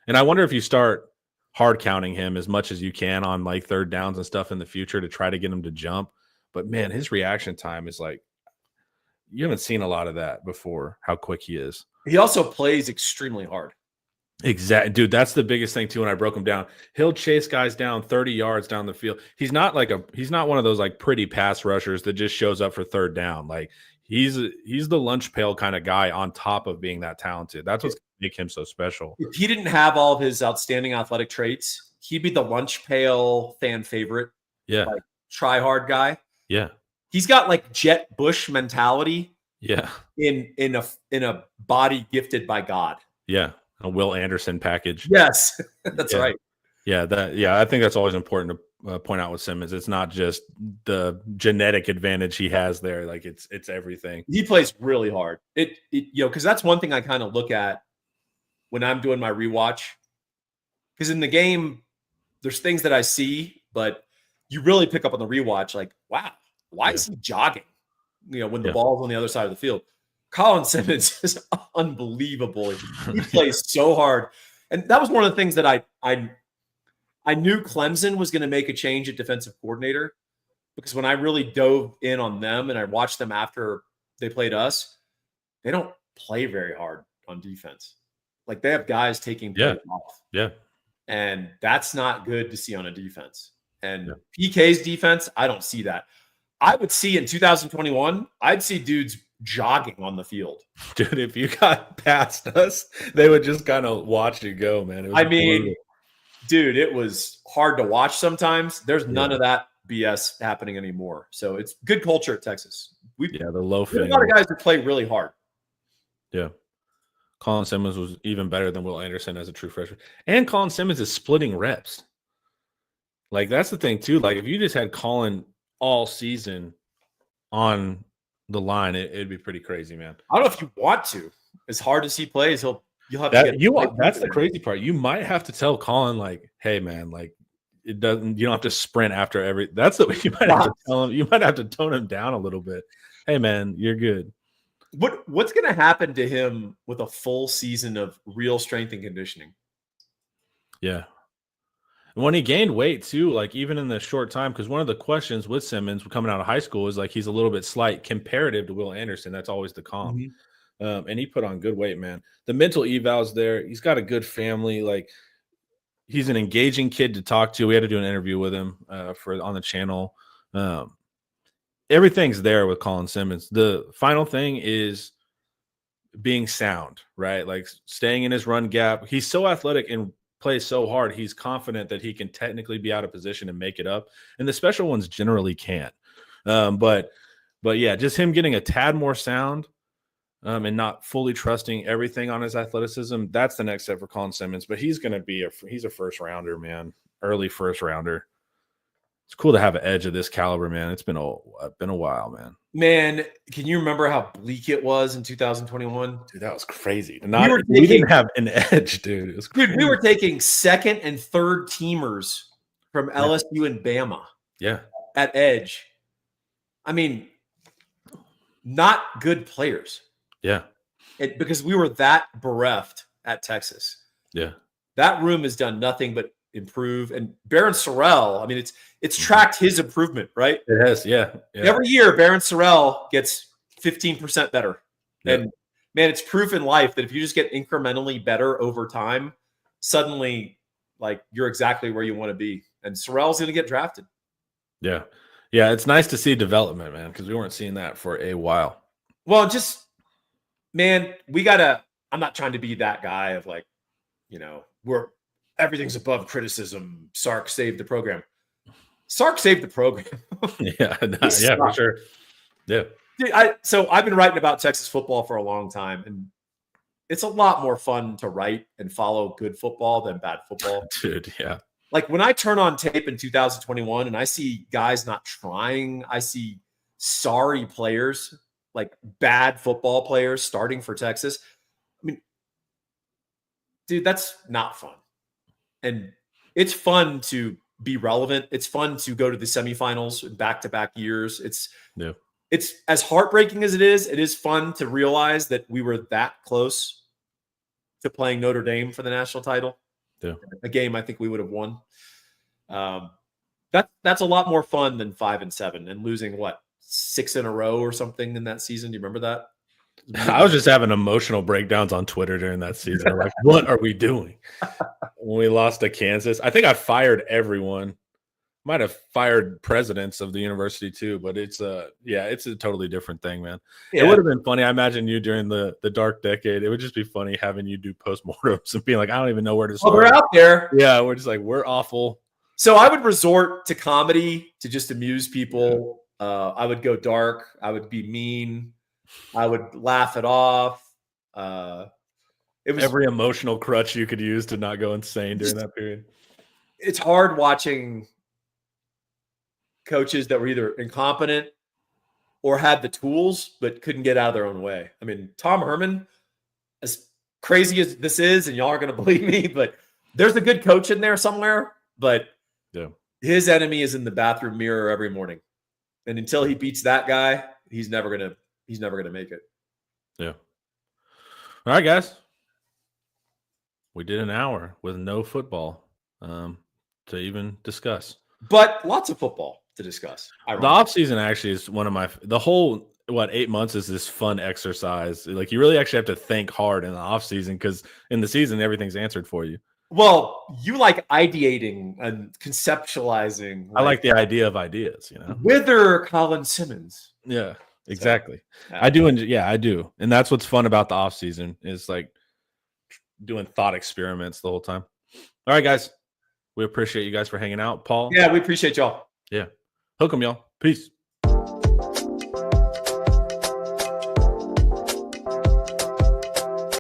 And I wonder if you start hard counting him as much as you can on like third downs and stuff in the future to try to get him to jump. But man, his reaction time is like, you haven't seen a lot of that before, how quick he is. He also plays extremely hard. Exactly. Dude, that's the biggest thing too. When I broke him down, he'll chase guys down 30 yards down the field. He's not one of those like pretty pass rushers that just shows up for third down. Like he's the lunch pail kind of guy on top of being that talented. That's what's make him so special. If he didn't have all of his outstanding athletic traits, he'd be the lunch pail fan favorite. Yeah. Like try hard guy. Yeah. He's got like Jet Bush mentality. Yeah. In a body gifted by God. Yeah. A Will Anderson package. Yes. That's right. Yeah. I think that's always important to point out with Simmons. It's not just the genetic advantage he has there. Like it's everything. He plays really hard. Because that's one thing I kind of look at when I'm doing my rewatch, because in the game, there's things that I see, but you really pick up on the rewatch, like, wow, why is he jogging? When the ball's on the other side of the field. Colin Simmons is unbelievable. He plays so hard. And that was one of the things that I knew Clemson was going to make a change at defensive coordinator, because when I really dove in on them and I watched them after they played us, they don't play very hard on defense. Like they have guys taking plays off. Yeah. And that's not good to see on a defense. And PK's defense, I don't see that. I would see in 2021, I'd see dudes jogging on the field. Dude, if you got past us, they would just kind of watch you go, man. Dude, it was hard to watch sometimes. There's none of that BS happening anymore. So it's good culture at Texas. The low we have a lot of guys who play really hard. Yeah. Colin Simmons was even better than Will Anderson as a true freshman. And Colin Simmons is splitting reps. Like, that's the thing, too. Like, if you just had Colin all season on the line, it'd be pretty crazy, man. I don't know if you want to. As hard as he plays, you'll have to get that's the crazy part. You might have to tell Colin, like, hey, man, like, you don't have to sprint after every. That's the way you might have to tell him. You might have to tone him down a little bit. Hey, man, you're good. What's going to happen to him with a full season of real strength and conditioning? Yeah. And when he gained weight too, like even in the short time, because one of the questions with Simmons coming out of high school is like he's a little bit slight comparative to Will Anderson. That's always the comp. Mm-hmm. And he put on good weight, man. The mental eval's there. He's got a good family. Like he's an engaging kid to talk to. We had to do an interview with him on the channel. Everything's there with Colin Simmons. The final thing is being sound, right? Like staying in his run gap. He's so athletic and plays so hard. He's confident that he can technically be out of position and make it up. And the special ones generally can't. But yeah, just him getting a tad more sound and not fully trusting everything on his athleticism. That's the next step for Colin Simmons. But he's going to be he's a first rounder, man. Early first rounder. It's cool to have an edge of this caliber, man. It's been a while, man. Man, can you remember how bleak it was in 2021? Dude, that was crazy. We didn't have an edge, dude. It was crazy. Dude, we were taking second and third teamers from LSU and Bama. Yeah. At edge. I mean, not good players. Yeah. Because we were that bereft at Texas. Yeah. That room has done nothing but improve. And Baron Sorrell, I mean, it's tracked his improvement, right? It has, yeah. Every year, Baron Sorrell gets 15% better. Yeah. And man, it's proof in life that if you just get incrementally better over time, suddenly, like, you're exactly where you want to be. And Sorrell's going to get drafted. Yeah. Yeah, it's nice to see development, man, because we weren't seeing that for a while. Well, just, man, we got to I'm not trying to be that guy of like, everything's above criticism. Sark saved the program. Sark saved the program. Yeah, for sure. Yeah. So I've been writing about Texas football for a long time, and it's a lot more fun to write and follow good football than bad football. Dude, yeah. Like when I turn on tape in 2021 and I see guys not trying, I see sorry players, like bad football players starting for Texas. I mean, dude, that's not fun. And it's fun to be relevant. It's fun to go to the semifinals in back-to-back years. It's as heartbreaking as it is fun to realize that we were that close to playing Notre Dame for the national title. Yeah. A game I think we would have won. That's a lot more fun than 5-7 and losing 6 in a row or something in that season. Do you remember that? I was just having emotional breakdowns on Twitter during that season. I'm like, what are we doing? When we lost to Kansas, I think I fired everyone. Might have fired presidents of the university too, but it's a totally different thing, man. Yeah. It would have been funny. I imagine you during the dark decade. It would just be funny having you do postmortems and being like, I don't even know where to start. Well, we're out there. Yeah, we're just like, we're awful. So I would resort to comedy to just amuse people. I would go dark. I would be mean. I would laugh it off. It was every emotional crutch you could use to not go insane during that period. It's hard watching coaches that were either incompetent or had the tools but couldn't get out of their own way. I mean, Tom Herman, as crazy as this is, and y'all aren't going to believe me, but there's a good coach in there somewhere, but his enemy is in the bathroom mirror every morning. And until he beats that guy, he's never going to make it. Yeah. All right, guys. We did an hour with no football to even discuss. But lots of football to discuss. The offseason actually is one of the whole 8 months is this fun exercise. Like you really actually have to think hard in the offseason because in the season everything's answered for you. Well, you like ideating and conceptualizing. I like the idea of ideas, Wither Colin Simmons. Yeah, exactly. So, I do. I do. And that's what's fun about the offseason is like doing thought experiments the whole time. All right, guys. We appreciate you guys for hanging out. Paul? Yeah, we appreciate y'all. Yeah. Hook 'em, y'all. Peace.